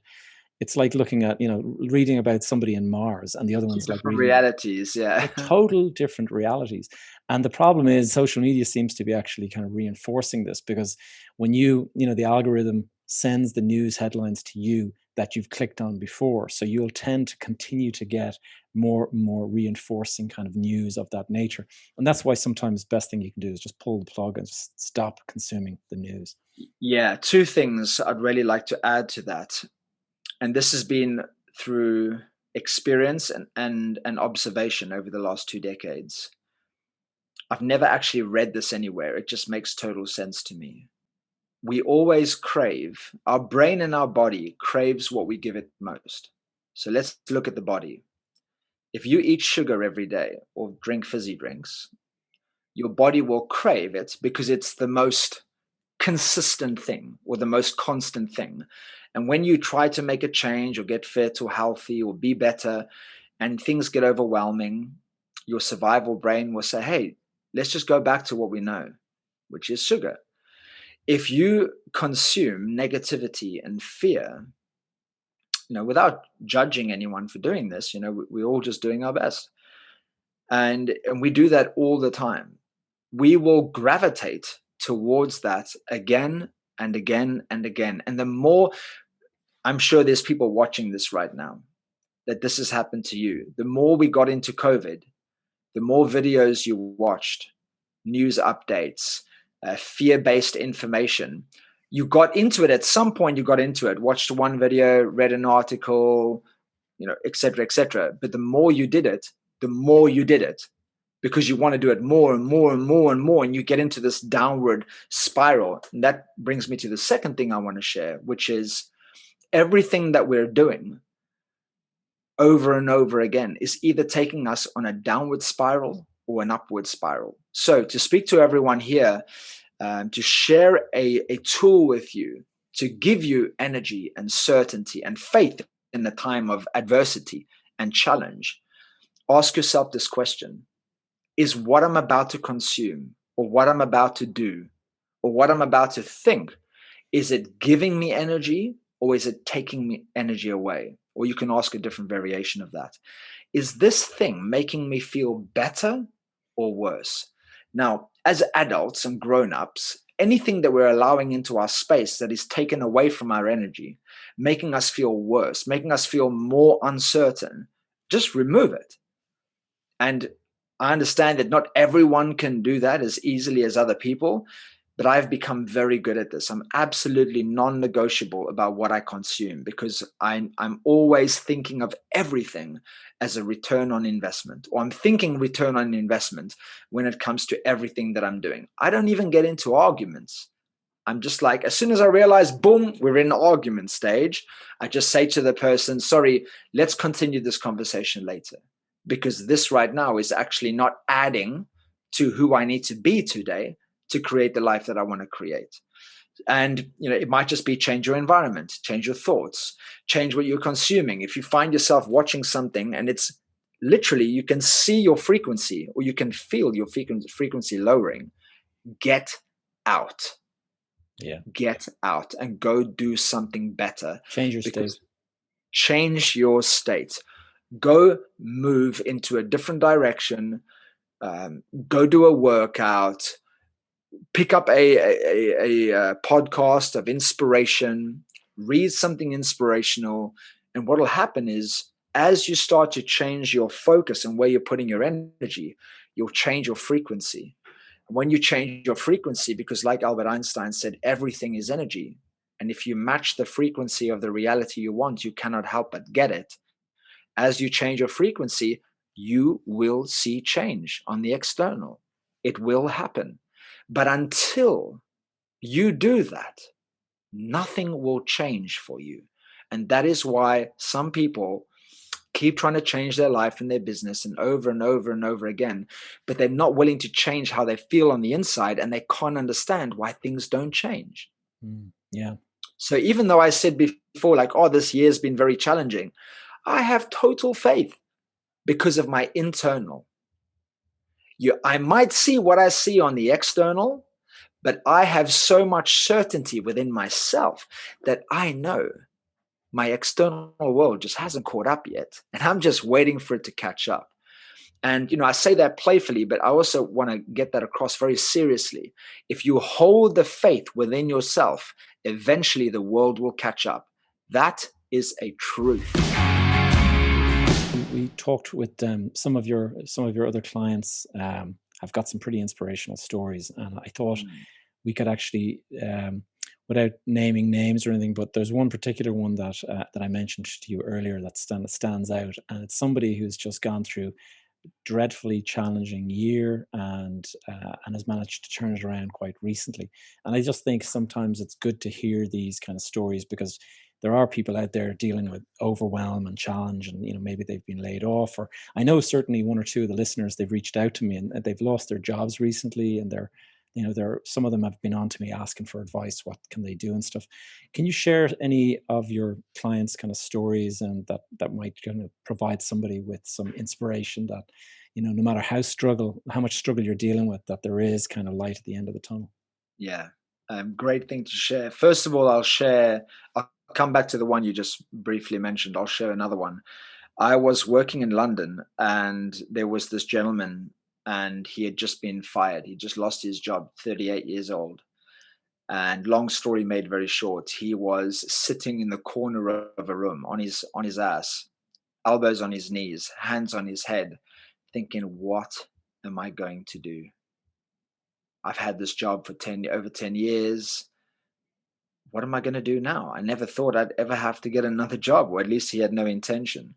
it's like looking at, reading about somebody in Mars, and the other one's like Different reading realities, yeah. total different realities. And the problem is social media seems to be actually kind of reinforcing this, because when the algorithm sends the news headlines to you that you've clicked on before, so you'll tend to continue to get more reinforcing kind of news of that nature. And that's why sometimes the best thing you can do is just pull the plug and just stop consuming the news. Yeah, two things I'd really like to add to that. And this has been through experience and observation over the last 2 decades. I've never actually read this anywhere. It just makes total sense to me. We always crave, our brain and our body craves what we give it most. So let's look at the body. If you eat sugar every day or drink fizzy drinks, your body will crave it because it's the most consistent thing or the most constant thing. And when you try to make a change or get fit or healthy or be better and things get overwhelming, your survival brain will say, hey, let's just go back to what we know, which is sugar. If you consume negativity and fear, without judging anyone for doing this, we're all just doing our best. And we do that all the time. We will gravitate towards that again and again and again. And the more, I'm sure there's people watching this right now that this has happened to you. The more we got into COVID, the more videos you watched, news updates, fear-based information. You got into it at some point. You got into it, watched one video, read an article, et cetera, et cetera. But the more you did it, because you want to do it more and more and more and more, and you get into this downward spiral. And that brings me to the second thing I want to share, which is everything that we're doing over and over again is either taking us on a downward spiral or an upward spiral. So to speak to everyone here, to share a tool with you, to give you energy and certainty and faith in the time of adversity and challenge, ask yourself this question. Is what I'm about to consume or what I'm about to do or what I'm about to think, is it giving me energy or is it taking me energy away? Or you can ask a different variation of that. Is this thing making me feel better or worse? Now, as adults and grown-ups, anything that we're allowing into our space that is taken away from our energy, making us feel worse, making us feel more uncertain, just remove it. And I understand that not everyone can do that as easily as other people, but I've become very good at this. I'm absolutely non-negotiable about what I consume because I'm always thinking of everything as a return on investment, or I'm thinking return on investment when it comes to everything that I'm doing. I don't even get into arguments. I'm just like, as soon as I realize, boom, we're in argument stage, I just say to the person, sorry, let's continue this conversation later. Because this right now is actually not adding to who I need to be today to create the life that I want to create. And it might just be change your environment, change your thoughts, change what you're consuming. If you find yourself watching something and it's literally, you can see your frequency or you can feel your frequency lowering, get out. Yeah. Get out and go do something better. Change your state. Change your state. Go move into a different direction. Go do a workout. Pick up a podcast of inspiration. Read something inspirational. And what will happen is, as you start to change your focus and where you're putting your energy, you'll change your frequency. When you change your frequency, because like Albert Einstein said, everything is energy. And if you match the frequency of the reality you want, you cannot help but get it. As you change your frequency, you will see change on the external. It will happen. But until you do that, nothing will change for you. And that is why some people keep trying to change their life and their business and over and over and over again, but they're not willing to change how they feel on the inside, and they can't understand why things don't change. Yeah. So even though I said before, like, oh, this year's been very challenging, I have total faith because of my internal. I might see what I see on the external, but I have so much certainty within myself that I know my external world just hasn't caught up yet. And I'm just waiting for it to catch up. And, I say that playfully, but I also want to get that across very seriously. If you hold the faith within yourself, eventually the world will catch up. That is a truth. We talked with some of your other clients. I've got some pretty inspirational stories, and I thought we could actually, without naming names or anything, but there's one particular one that I mentioned to you earlier that stands out, and it's somebody who's just gone through a dreadfully challenging year and has managed to turn it around quite recently. And I just think sometimes it's good to hear these kind of stories, because there are people out there dealing with overwhelm and challenge, and maybe they've been laid off, or I know certainly one or two of the listeners, they've reached out to me and they've lost their jobs recently, and some of them have been on to me asking for advice, what can they do and stuff. Can you share any of your clients' kind of stories, and that might kind of provide somebody with some inspiration that, no matter how much struggle you're dealing with, that there is kind of light at the end of the tunnel? Yeah. Great thing to share. First of all, I'll come back to the one you just briefly mentioned. I'll share another one. I was working in London, and there was this gentleman, and he had just been fired. He just lost his job, 38 years old. And long story made very short, he was sitting in the corner of a room on his ass, elbows on his knees, hands on his head, thinking, what am I going to do? I've had this job for over 10 years. What am I going to do now? I never thought I'd ever have to get another job, or at least he had no intention.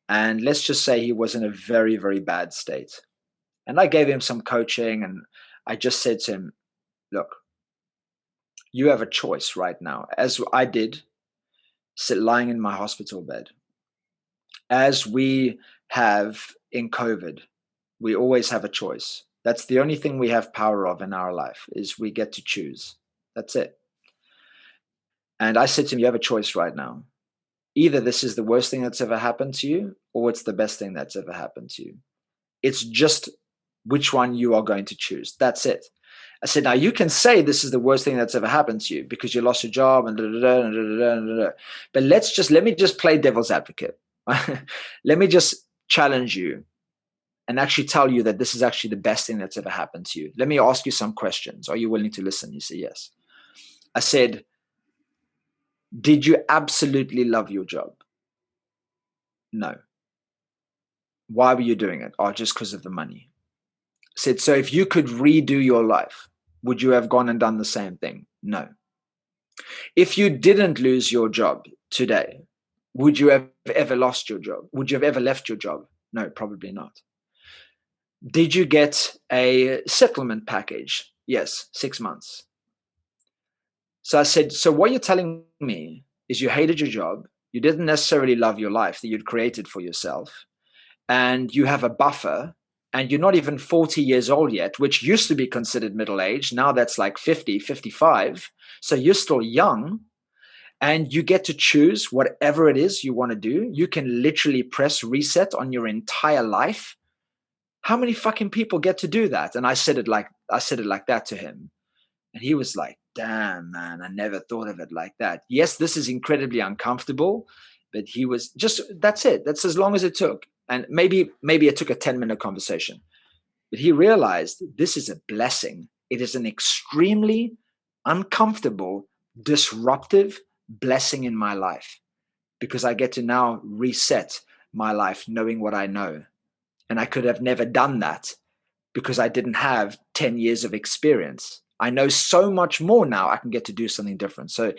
And let's just say he was in a very, very bad state. And I gave him some coaching, and I just said to him, look, you have a choice right now, as I did, lying in my hospital bed. As we have in COVID, we always have a choice. That's the only thing we have power of in our life, is we get to choose. That's it. And I said to him, you have a choice right now. Either this is the worst thing that's ever happened to you, or it's the best thing that's ever happened to you. It's just which one you are going to choose. That's it. I said, now you can say this is the worst thing that's ever happened to you because you lost your job and but let me just play devil's advocate. Let me just challenge you and actually tell you that this is actually the best thing that's ever happened to you. Let me ask you some questions. Are you willing to listen? You say yes. I said, did you absolutely love your job? No. Why were you doing it? Oh, just because of the money. I said, so if you could redo your life, would you have gone and done the same thing? No. If you didn't lose your job today, would you have ever lost your job? Would you have ever left your job? No, probably not. Did you get a settlement package? Yes, 6 months. So I said, so what you're telling me is you hated your job, you didn't necessarily love your life that you'd created for yourself, and you have a buffer, and you're not even 40 years old yet, which used to be considered middle age. Now that's like 50, 55. So you're still young, and you get to choose whatever it is you want to do. You can literally press reset on your entire life. How many fucking people get to do that? And I said it like that to him. And he was like, damn, man, I never thought of it like that. Yes, this is incredibly uncomfortable, but he was just, that's it. That's as long as it took. And maybe it took a 10-minute conversation, but he realized this is a blessing. It is an extremely uncomfortable, disruptive blessing in my life, because I get to now reset my life knowing what I know. And I could have never done that because I didn't have 10 years of experience. I know so much more now. I can get to do something different. So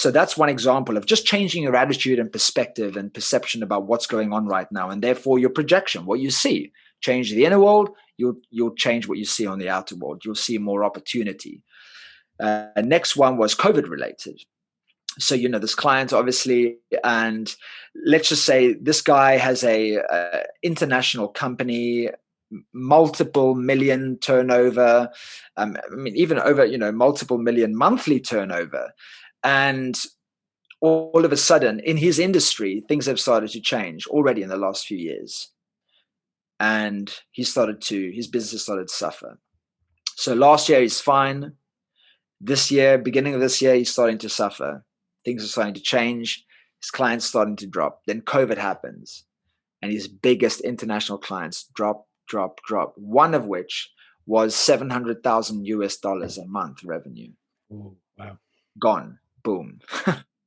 that's one example of just changing your attitude and perspective and perception about what's going on right now, and therefore your projection, what you see. Change the inner world, you'll change what you see on the outer world. You'll see more opportunity. Next one was COVID related. So, this client obviously, and let's just say this guy has a international company, multiple million turnover, even over, multiple million monthly turnover. And all of a sudden in his industry, things have started to change already in the last few years. And his business has started to suffer. So last year he's fine. This year, beginning of this year, he's starting to suffer. Things are starting to change. His clients starting to drop. Then COVID happens, and his biggest international clients drop. One of which was $700,000 a month revenue. Oh, wow. Gone. Boom.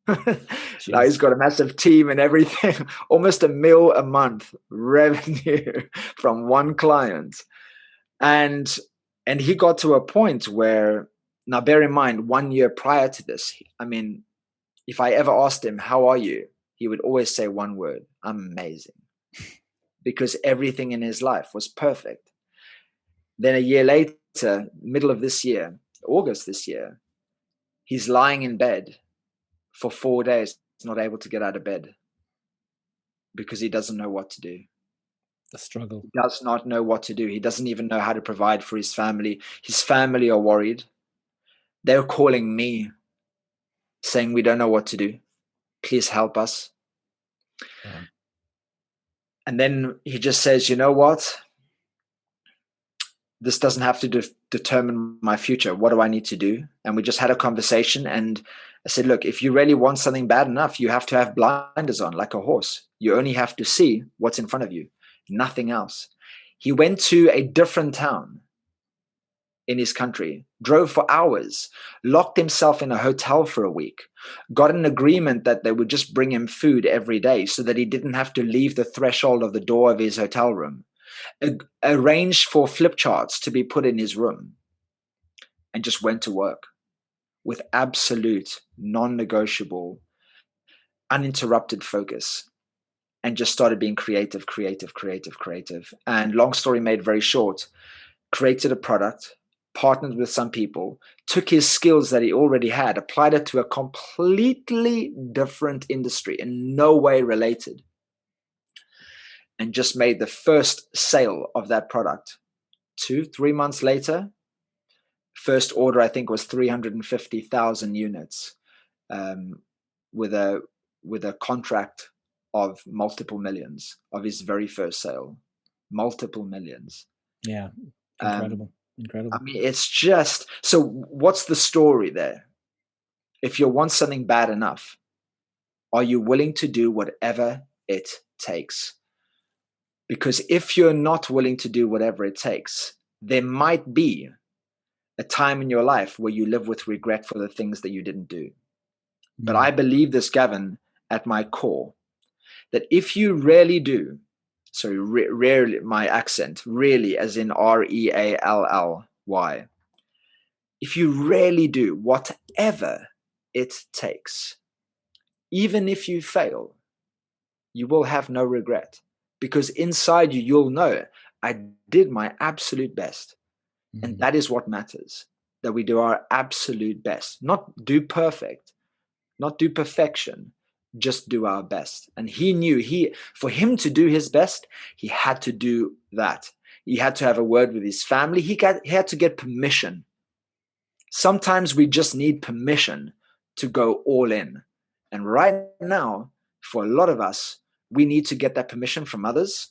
Now he's got a massive team and everything. Almost $1 million a month revenue from one client. And he got to a point where, now bear in mind, 1 year prior to this, I mean, if I ever asked him, how are you? He would always say one word, amazing. Because everything in his life was perfect. Then a year later, middle of this year, August this year, he's lying in bed for 4 days, not able to get out of bed because he doesn't know what to do. The struggle. He does not know what to do. He doesn't even know how to provide for his family. His family are worried. They're calling me saying, we don't know what to do. Please help us. Yeah. And then he just says, you know what? This doesn't have to determine my future. What do I need to do? And we just had a conversation. And I said, look, if you really want something bad enough, you have to have blinders on like a horse. You only have to see what's in front of you, nothing else. He went to a different town in his country, drove for hours, locked himself in a hotel for a week, got an agreement that they would just bring him food every day so that he didn't have to leave the threshold of the door of his hotel room, arranged for flip charts to be put in his room, and just went to work with absolute, non-negotiable, uninterrupted focus, and just started being creative. And long story made very short, created a product, partnered with some people, took his skills that he already had, applied it to a completely different industry, in no way related, and just made the first sale of that product. 2-3 months later, first order I think was 350,000 units, with a contract of multiple millions of his very first sale, multiple millions. Yeah, incredible. I mean, it's just, so what's the story there? If you want something bad enough, are you willing to do whatever it takes? Because if you're not willing to do whatever it takes, there might be a time in your life where you live with regret for the things that you didn't do. But I believe this, Gavin, at my core, that if you really do, sorry, rarely, my accent, really, as in REALLY, if you really do whatever it takes, even if you fail, you will have no regret, because inside you, you'll know, I did my absolute best. And that is what matters, that we do our absolute best, not do perfect, not do perfection, just do our best. And he knew for him to do his best, he had to do that. He had to have a word with his family. He had to get permission. Sometimes we just need permission to go all in. And right now, for a lot of us, we need to get that permission from others.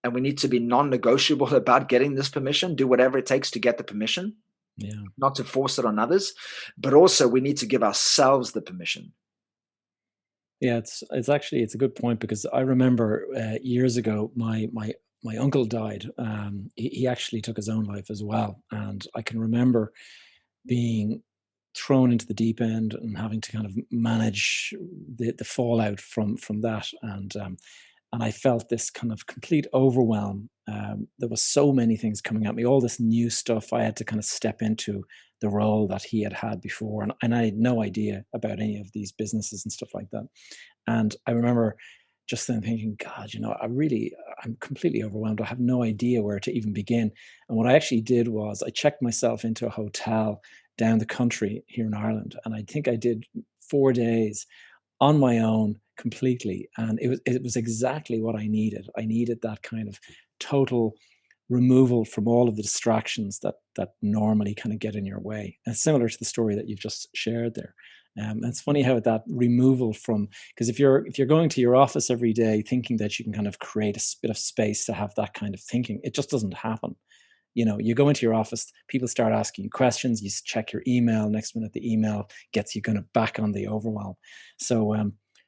And we need to be non-negotiable about getting this permission, do whatever it takes to get the permission, not to force it on others. But also we need to give ourselves the permission. Yeah, it's a good point, because I remember years ago, my uncle died. He actually took his own life as well. And I can remember being thrown into the deep end and having to kind of manage the fallout from that. And I felt this kind of complete overwhelm. There was so many things coming at me, all this new stuff. I had to kind of step into the role that he had before. And I had no idea about any of these businesses and stuff like that. And I remember just then thinking, God, I'm completely overwhelmed. I have no idea where to even begin. And what I actually did was I checked myself into a hotel down the country here in Ireland. And I think I did 4 days on my own completely. And it was exactly what I needed. I needed that kind of total removal from all of the distractions that normally kind of get in your way. And similar to the story that you've just shared there. It's funny how that removal from, because if you're going to your office every day thinking that you can kind of create a bit of space to have that kind of thinking, it just doesn't happen. You go into your office, people start asking you questions, you check your email, next minute the email gets you kind of back on the overwhelm. So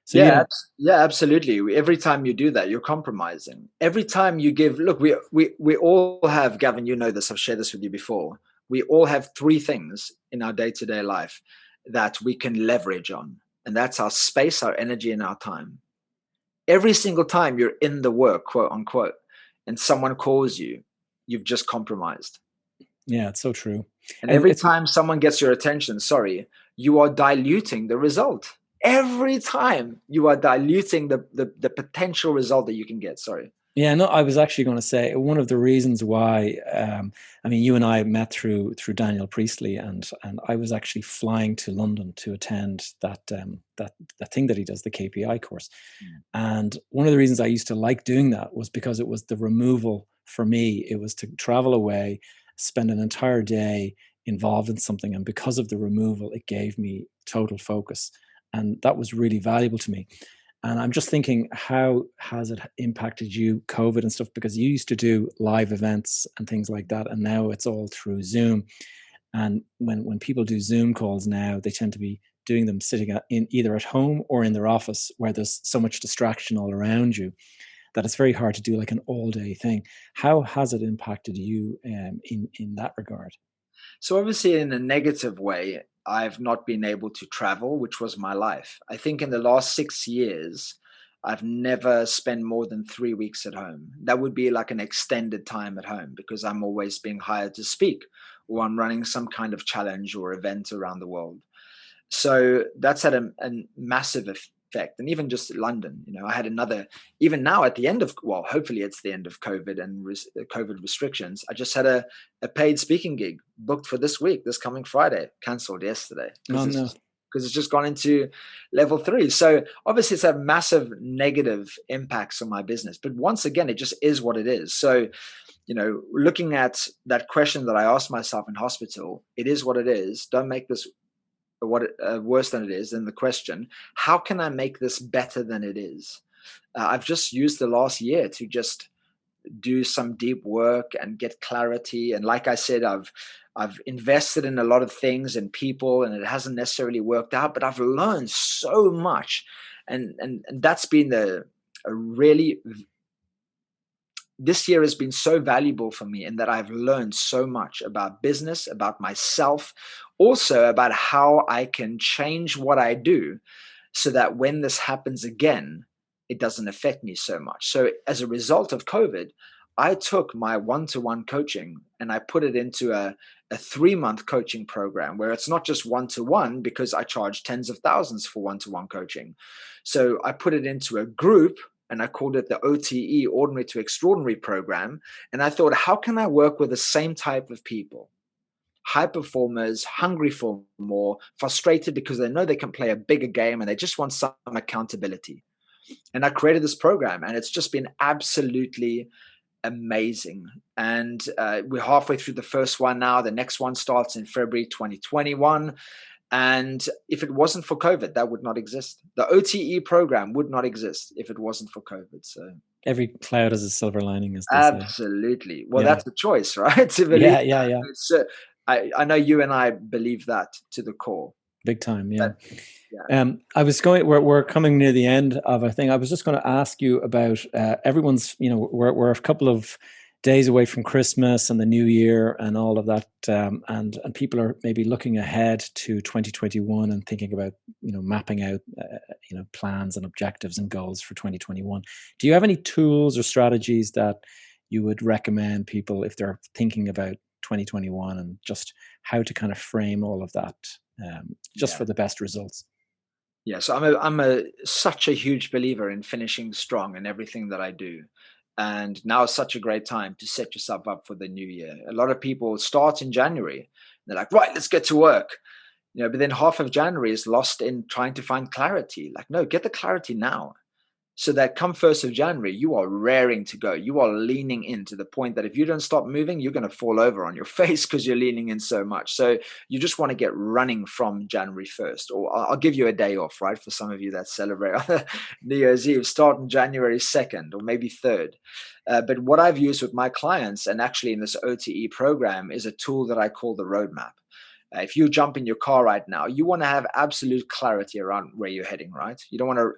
so Yeah, yeah, absolutely. Every time you do that, you're compromising. Every time you give, look, we all have, Gavin, you know this, I've shared this with you before. We all have three things in our day-to-day life that we can leverage on, and that's our space, our energy, and our time. Every single time you're in the work, quote unquote, and someone calls you, you've just compromised. yeah, it's so true. And And every it's time someone gets your attention, sorry, you are diluting the result. Every time you are diluting the potential result that you can get. Sorry. Yeah, no, I was actually going to say one of the reasons why. I mean, you and I met through Daniel Priestley, and I was actually flying to London to attend that thing that he does, the KPI course. And one of the reasons I used to like doing that was because it was the removal for me. It was to travel away, spend an entire day involved in something, and because of the removal, it gave me total focus, and that was really valuable to me. And I'm just thinking, how has it impacted you, COVID and stuff? Because you used to do live events and things like that, and now it's all through Zoom. And when people do Zoom calls now, they tend to be doing them sitting in either at home or in their office, where there's so much distraction all around you that it's very hard to do like an all day thing. How has it impacted you in that regard? So obviously, in a negative way, I've not been able to travel, which was my life. I think in the last 6 years, I've never spent more than 3 weeks at home. That would be like an extended time at home because I'm always being hired to speak or I'm running some kind of challenge or event around the world. So that's had a massive effect. And even just London, I had another, even now at the end of, well, hopefully it's the end of COVID and COVID restrictions. I just had a paid speaking gig booked for this week, this coming Friday, cancelled yesterday Oh because no. it's just gone into level 3. So obviously it's had massive negative impacts on my business. But once again, it just is what it is. So, looking at that question that I asked myself in hospital, it is what it is. Don't make this worse than it is. And the question, how can I make this better than it is? I've just used the last year to just do some deep work and get clarity. And like I said, I've invested in a lot of things and people, and it hasn't necessarily worked out, but I've learned so much. And that's been a really, this year has been so valuable for me in that I've learned so much about business, about myself, also about how I can change what I do so that when this happens again, it doesn't affect me so much. So as a result of COVID, I took my one-to-one coaching and I put it into a 3-month coaching program where it's not just one-to-one because I charge tens of thousands for one-to-one coaching. So I put it into a group and I called it the OTE, Ordinary to Extraordinary program. And I thought, how can I work with the same type of people? High performers, hungry for more, frustrated because they know they can play a bigger game and they just want some accountability. And I created this program and it's just been absolutely amazing. And we're halfway through the first one now. The next one starts in February 2021. And if it wasn't for COVID, that would not exist. The OTE program would not exist if it wasn't for COVID. So Every cloud has a silver lining, as they say. absolutely. Well, Yeah. that's a choice, right? To believe. Yeah, yeah, yeah. It's, I know you and I believe that to the core. Big time, yeah. But, yeah. I was going. We're coming near the end of our thing. I was just going to ask you about everyone's. We're a couple of days away from Christmas and the New Year and all of that, and people are maybe looking ahead to 2021 and thinking about mapping out plans and objectives and goals for 2021. Do you have any tools or strategies that you would recommend people if they're thinking about 2021 and just how to kind of frame all of that just for the best results? Yeah, so I'm such a huge believer in finishing strong in everything that I do. And now is such a great time to set yourself up for the new year. A lot of people start in January. They're like, right, let's get to work. But then half of January is lost in trying to find clarity. Like, no, get the clarity now. So that come 1st of January, you are raring to go. You are leaning in to the point that if you don't stop moving, you're going to fall over on your face because you're leaning in so much. So you just want to get running from January 1st, or I'll give you a day off, right? For some of you that celebrate New Year's Eve, start on January 2nd or maybe 3rd. But what I've used with my clients, and actually in this OTE program, is a tool that I call the roadmap. If you jump in your car right now, you want to have absolute clarity around where you're heading, right? You don't want to,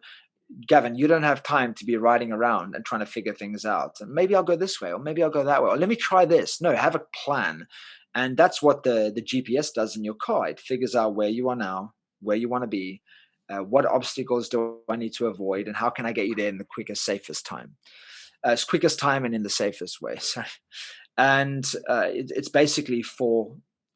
Gavin, you don't have time to be riding around and trying to figure things out. And maybe I'll go this way, or maybe I'll go that way, or let me try this. No, have a plan. And that's what the GPS does in your car. It figures out where you are now, where you want to be, what obstacles do I need to avoid, and how can I get you there in the quickest, safest time. As quickest time and in the safest way. Sorry. And it's basically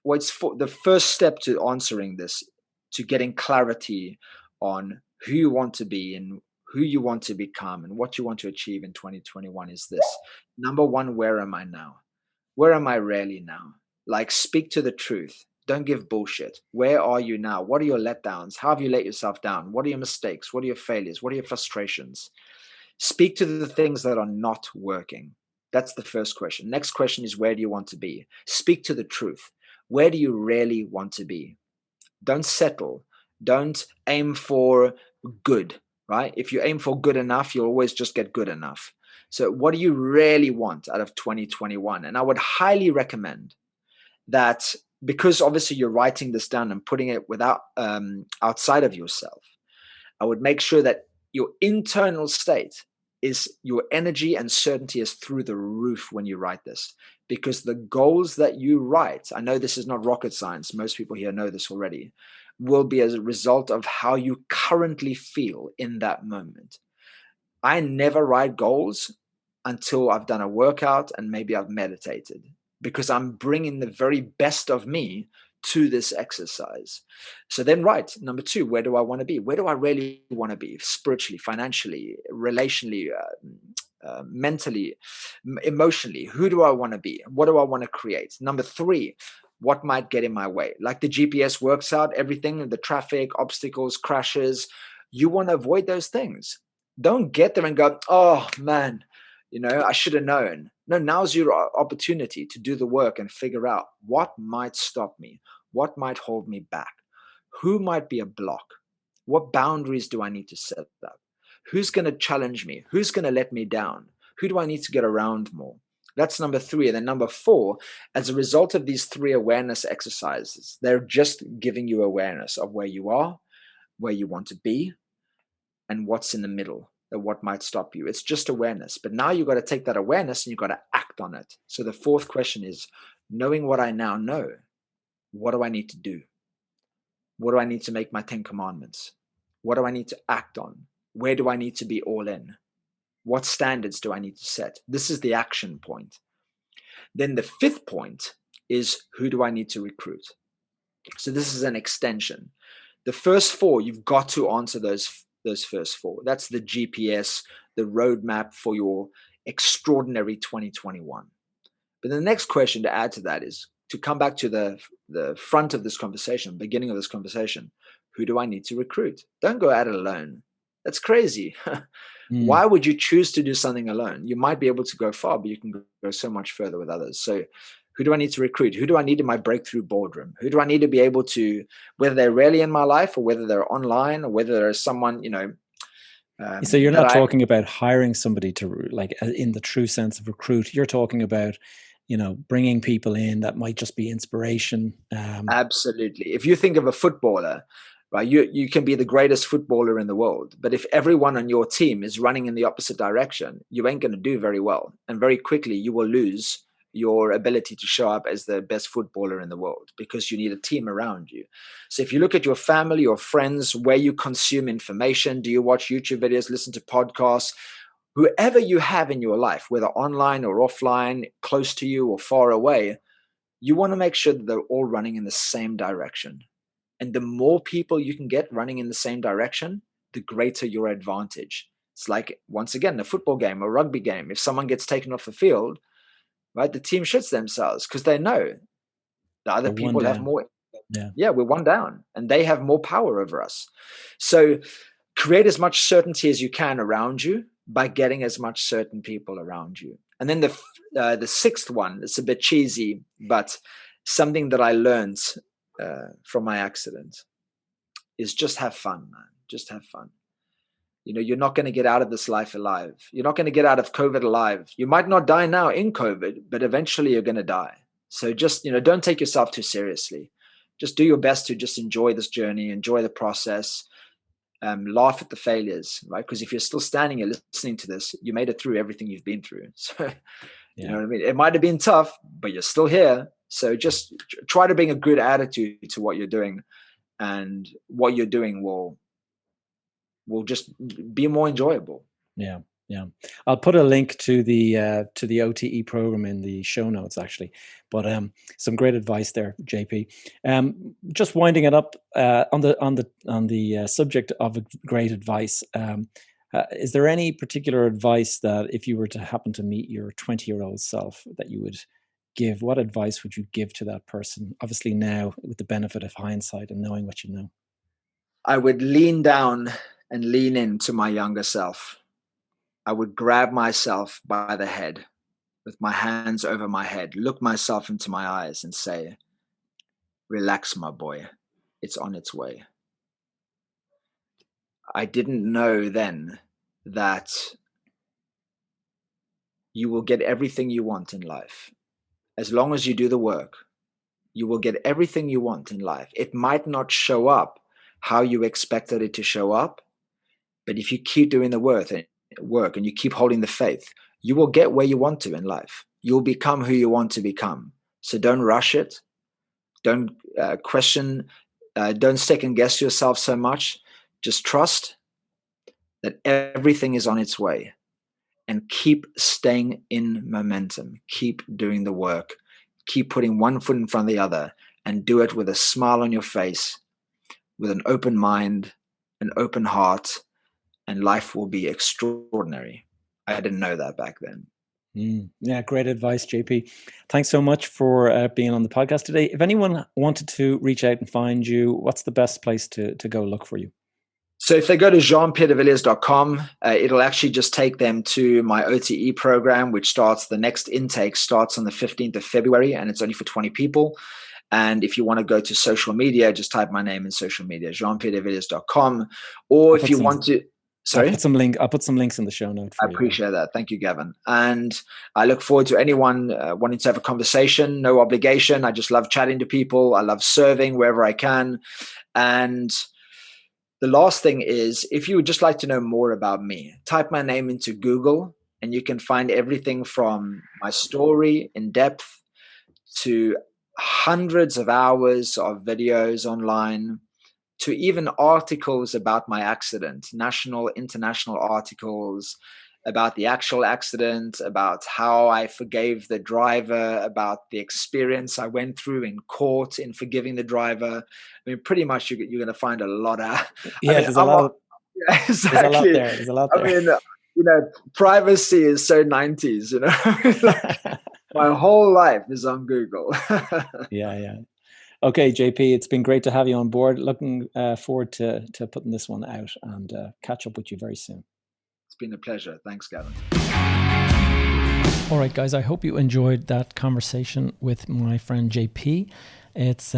it's for the first step to answering this, to getting clarity on who you want to be and who you want to become and what you want to achieve in 2021 is this. Number one, where am I now? Where am I really now? Like, speak to the truth. Don't give bullshit. Where are you now? What are your letdowns? How have you let yourself down? What are your mistakes? What are your failures? What are your frustrations? Speak to the things that are not working. That's the first question. Next question is, where do you want to be? Speak to the truth. Where do you really want to be? Don't settle. Don't aim for good, right? If you aim for good enough, you'll always just get good enough. So what do you really want out of 2021? And I would highly recommend that, because obviously you're writing this down and putting it without outside of yourself, I would make sure that your internal state is, your energy and certainty is through the roof when you write this, because the goals that you write, I know this is not rocket science, most people here know this already, will be as a result of how you currently feel in that moment. I never write goals until I've done a workout and maybe I've meditated, because I'm bringing the very best of me to this exercise. So then, right, number two, where do I want to be? Where do I really want to be? Spiritually, financially, relationally, mentally, emotionally. Who do I want to be? What do I want to create? Number three, what might get in my way? Like the GPS works out everything, the traffic, obstacles, crashes. You want to avoid those things. Don't get there and go, oh man, I should have known. No, now's your opportunity to do the work and figure out what might stop me, what might hold me back, who might be a block, what boundaries do I need to set up, who's going to challenge me, who's going to let me down, who do I need to get around more. That's number three. And then number four, as a result of these three awareness exercises, they're just giving you awareness of where you are, where you want to be, and what's in the middle, what might stop you. It's just awareness. But now you've got to take that awareness and you've got to act on it. So the fourth question is, knowing what I now know, what do I need to do? What do I need to make my 10 commandments? What do I need to act on? Where do I need to be all in? What standards do I need to set? This is the action point. Then the fifth point is, who do I need to recruit? So this is an extension. The first four, you've got to answer those first four. That's the GPS, the roadmap for your extraordinary 2021. But the next question to add to that is to come back to the front of this conversation, beginning of this conversation. Who do I need to recruit? Don't go at it alone. That's crazy. Why would you choose to do something alone? You might be able to go far, but you can go so much further with others. So who do I need to recruit? Who do I need in my breakthrough boardroom? Who do I need to be able to, whether they're really in my life or whether they're online or whether there's someone, so you're not talking about hiring somebody to, like, in the true sense of recruit. You're talking about, bringing people in that might just be inspiration. Absolutely. If you think of a footballer, right, you can be the greatest footballer in the world, but if everyone on your team is running in the opposite direction, you ain't going to do very well. And very quickly you will lose your ability to show up as the best footballer in the world, because you need a team around you. So if you look at your family or friends, where you consume information, do you watch YouTube videos, listen to podcasts, whoever you have in your life, whether online or offline, close to you or far away, you want to make sure that they're all running in the same direction. And the more people you can get running in the same direction, the greater your advantage. It's like, once again, a football game, a rugby game. If someone gets taken off the field, right, the team shits themselves because they know the other people have more. Yeah, we're one down and they have more power over us. So create as much certainty as you can around you by getting as much certain people around you. And then the sixth one, it's a bit cheesy, but something that I learned from my accident is just have fun, man. Just have fun. You're not going to get out of this life alive. You're not going to get out of COVID alive. You might not die now in COVID, but eventually you're going to die. So just, don't take yourself too seriously. Just do your best to just enjoy this journey, enjoy the process, laugh at the failures, right? Because if you're still standing here listening to this, you made it through everything you've been through. So, you know what I mean? It might have been tough, but you're still here. So just try to bring a good attitude to what you're doing, and what you're doing will just be more enjoyable. Yeah. I'll put a link to the OTE program in the show notes, actually. But some great advice there, JP. Just winding it up on the subject of great advice. Is there any particular advice that, if you were to happen to meet your 20-year-old self, that you would give? What advice would you give to that person? Obviously now, with the benefit of hindsight and knowing what you know. I would lean down and lean into my younger self. I would grab myself by the head with my hands over my head, look myself into my eyes and say, relax, my boy, it's on its way. I didn't know then that you will get everything you want in life. As long as you do the work, you will get everything you want in life. It might not show up how you expected it to show up, but if you keep doing the work and you keep holding the faith, you will get where you want to in life. You'll become who you want to become. So don't rush it. Don't question. Don't second guess yourself so much. Just trust that everything is on its way, and keep staying in momentum. Keep doing the work. Keep putting one foot in front of the other, and do it with a smile on your face, with an open mind, an open heart, and life will be extraordinary. I didn't know that back then. Yeah, great advice, JP. Thanks so much for being on the podcast today. If anyone wanted to reach out and find you, what's the best place to go look for you? So if they go to jeanpierredevilliers.com, it'll actually just take them to my OTE program, which the next intake starts on the 15th of February, and it's only for 20 people. And if you want to go to social media, just type my name in social media, jeanpierredevilliers.com. Or if you want to... Sorry? I'll put some links in the show note for you. I appreciate that. Thank you, Gavin. And I look forward to anyone wanting to have a conversation. No obligation. I just love chatting to people. I love serving wherever I can. And the last thing is, if you would just like to know more about me, type my name into Google and you can find everything from my story in depth to hundreds of hours of videos online, to even articles about my accident, national, international articles about the actual accident, about how I forgave the driver, about the experience I went through in court in forgiving the driver. I mean, pretty much you're going to find a lot of... There's a lot exactly. There's a lot there. I mean, privacy is so 90s, like, my whole life is on Google. Yeah. Okay, JP, it's been great to have you on board. Looking forward to putting this one out and catch up with you very soon. It's been a pleasure. Thanks, Gavin. All right, guys, I hope you enjoyed that conversation with my friend JP. It's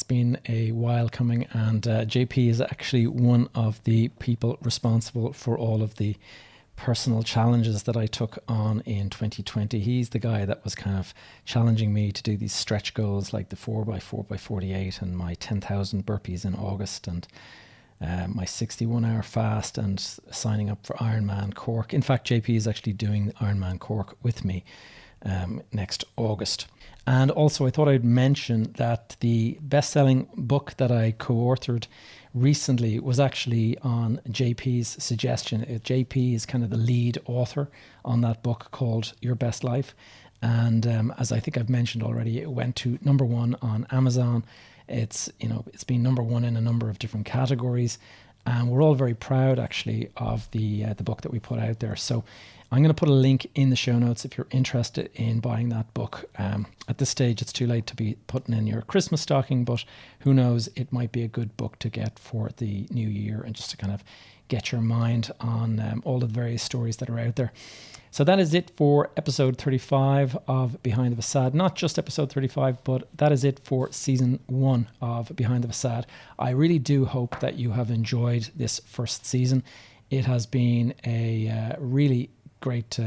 been a while coming, and JP is actually one of the people responsible for all of the personal challenges that I took on in 2020. He's the guy that was kind of challenging me to do these stretch goals like the 4x4x48 and my 10,000 burpees in August, and my 61-hour fast, and signing up for Ironman Cork. In fact, JP is actually doing Ironman Cork with me next August. And also, I thought I'd mention that the best-selling book that I co-authored recently was actually on JP's suggestion. JP is kind of the lead author on that book called Your Best Life. And as I think I've mentioned already, it went to #1 on Amazon. It's been #1 in a number of different categories. And we're all very proud, actually, of the book that we put out there. So I'm going to put a link in the show notes if you're interested in buying that book. At this stage, it's too late to be putting in your Christmas stocking, but who knows, it might be a good book to get for the new year and just to kind of get your mind on all of the various stories that are out there. So that is it for episode 35 of Behind the Facade. Not just episode 35, but that is it for season 1 of Behind the Facade. I really do hope that you have enjoyed this first season. It has been a really great,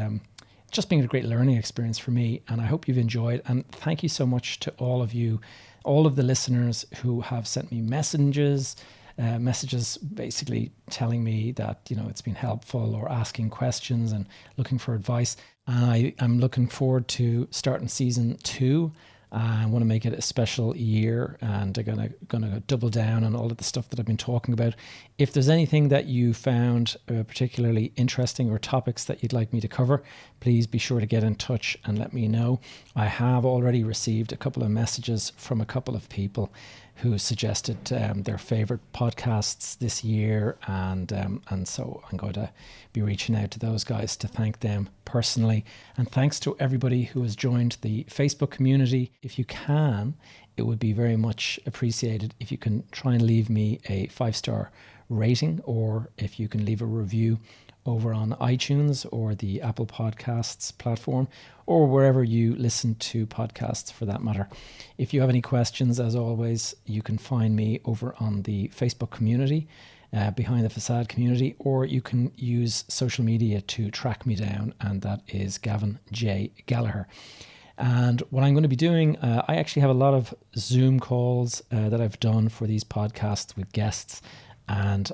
just been a great learning experience for me, and I hope you've enjoyed. And thank you so much to all of you, all of the listeners who have sent me messages basically telling me that, you know, it's been helpful, or asking questions and looking for advice. And I'm looking forward to starting season 2. I want to make it a special year, and I'm gonna double down on all of the stuff that I've been talking about. If there's anything that you found particularly interesting, or topics that you'd like me to cover, please be sure to get in touch and let me know. I have already received a couple of messages from a couple of people who suggested their favorite podcasts this year, and so I'm going to be reaching out to those guys to thank them personally. And thanks to everybody who has joined the Facebook community. If you can, it would be very much appreciated if you can try and leave me a 5-star rating, or if you can leave a review over on iTunes or the Apple Podcasts platform, or wherever you listen to podcasts for that matter. If you have any questions, as always, you can find me over on the Facebook community, Behind the Facade community, or you can use social media to track me down, and that is Gavin J. Gallagher. And what I'm going to be doing, I actually have a lot of Zoom calls that I've done for these podcasts with guests, and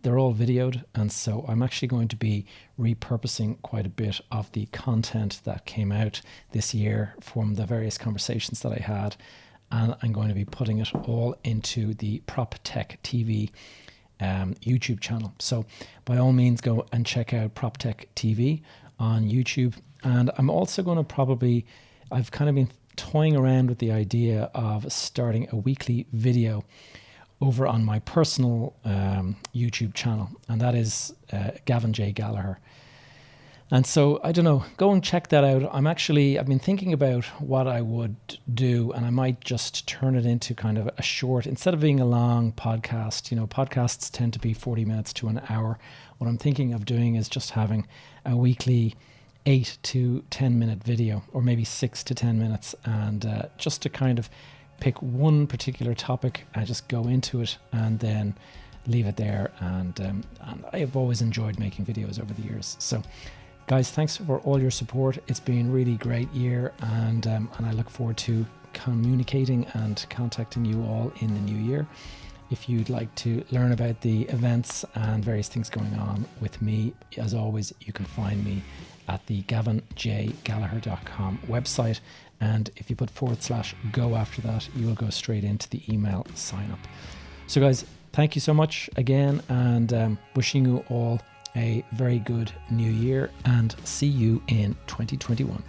they're all videoed, and so I'm actually going to be repurposing quite a bit of the content that came out this year from the various conversations that I had, and I'm going to be putting it all into the Prop Tech TV YouTube channel. So by all means, go and check out Prop Tech TV on YouTube. And I'm also going to I've kind of been toying around with the idea of starting a weekly video over on my personal YouTube channel, and that is Gavin J. Gallagher. And so, I don't know, go and check that out. I've been thinking about what I would do, and I might just turn it into kind of a short, instead of being a long podcast. You know, podcasts tend to be 40 minutes to an hour. What I'm thinking of doing is just having a weekly 8 to 10 minute video, or maybe 6 to 10 minutes, and just to kind of pick one particular topic and just go into it and then leave it there. And I have always enjoyed making videos over the years. So guys, thanks for all your support. It's been a really great year, and I look forward to communicating and contacting you all in the new year. If you'd like to learn about the events and various things going on with me, as always, you can find me at the gavinjgallagher.com website. And if you put /go after that, you will go straight into the email sign up. So guys, thank you so much again, and wishing you all a very good new year, and see you in 2021.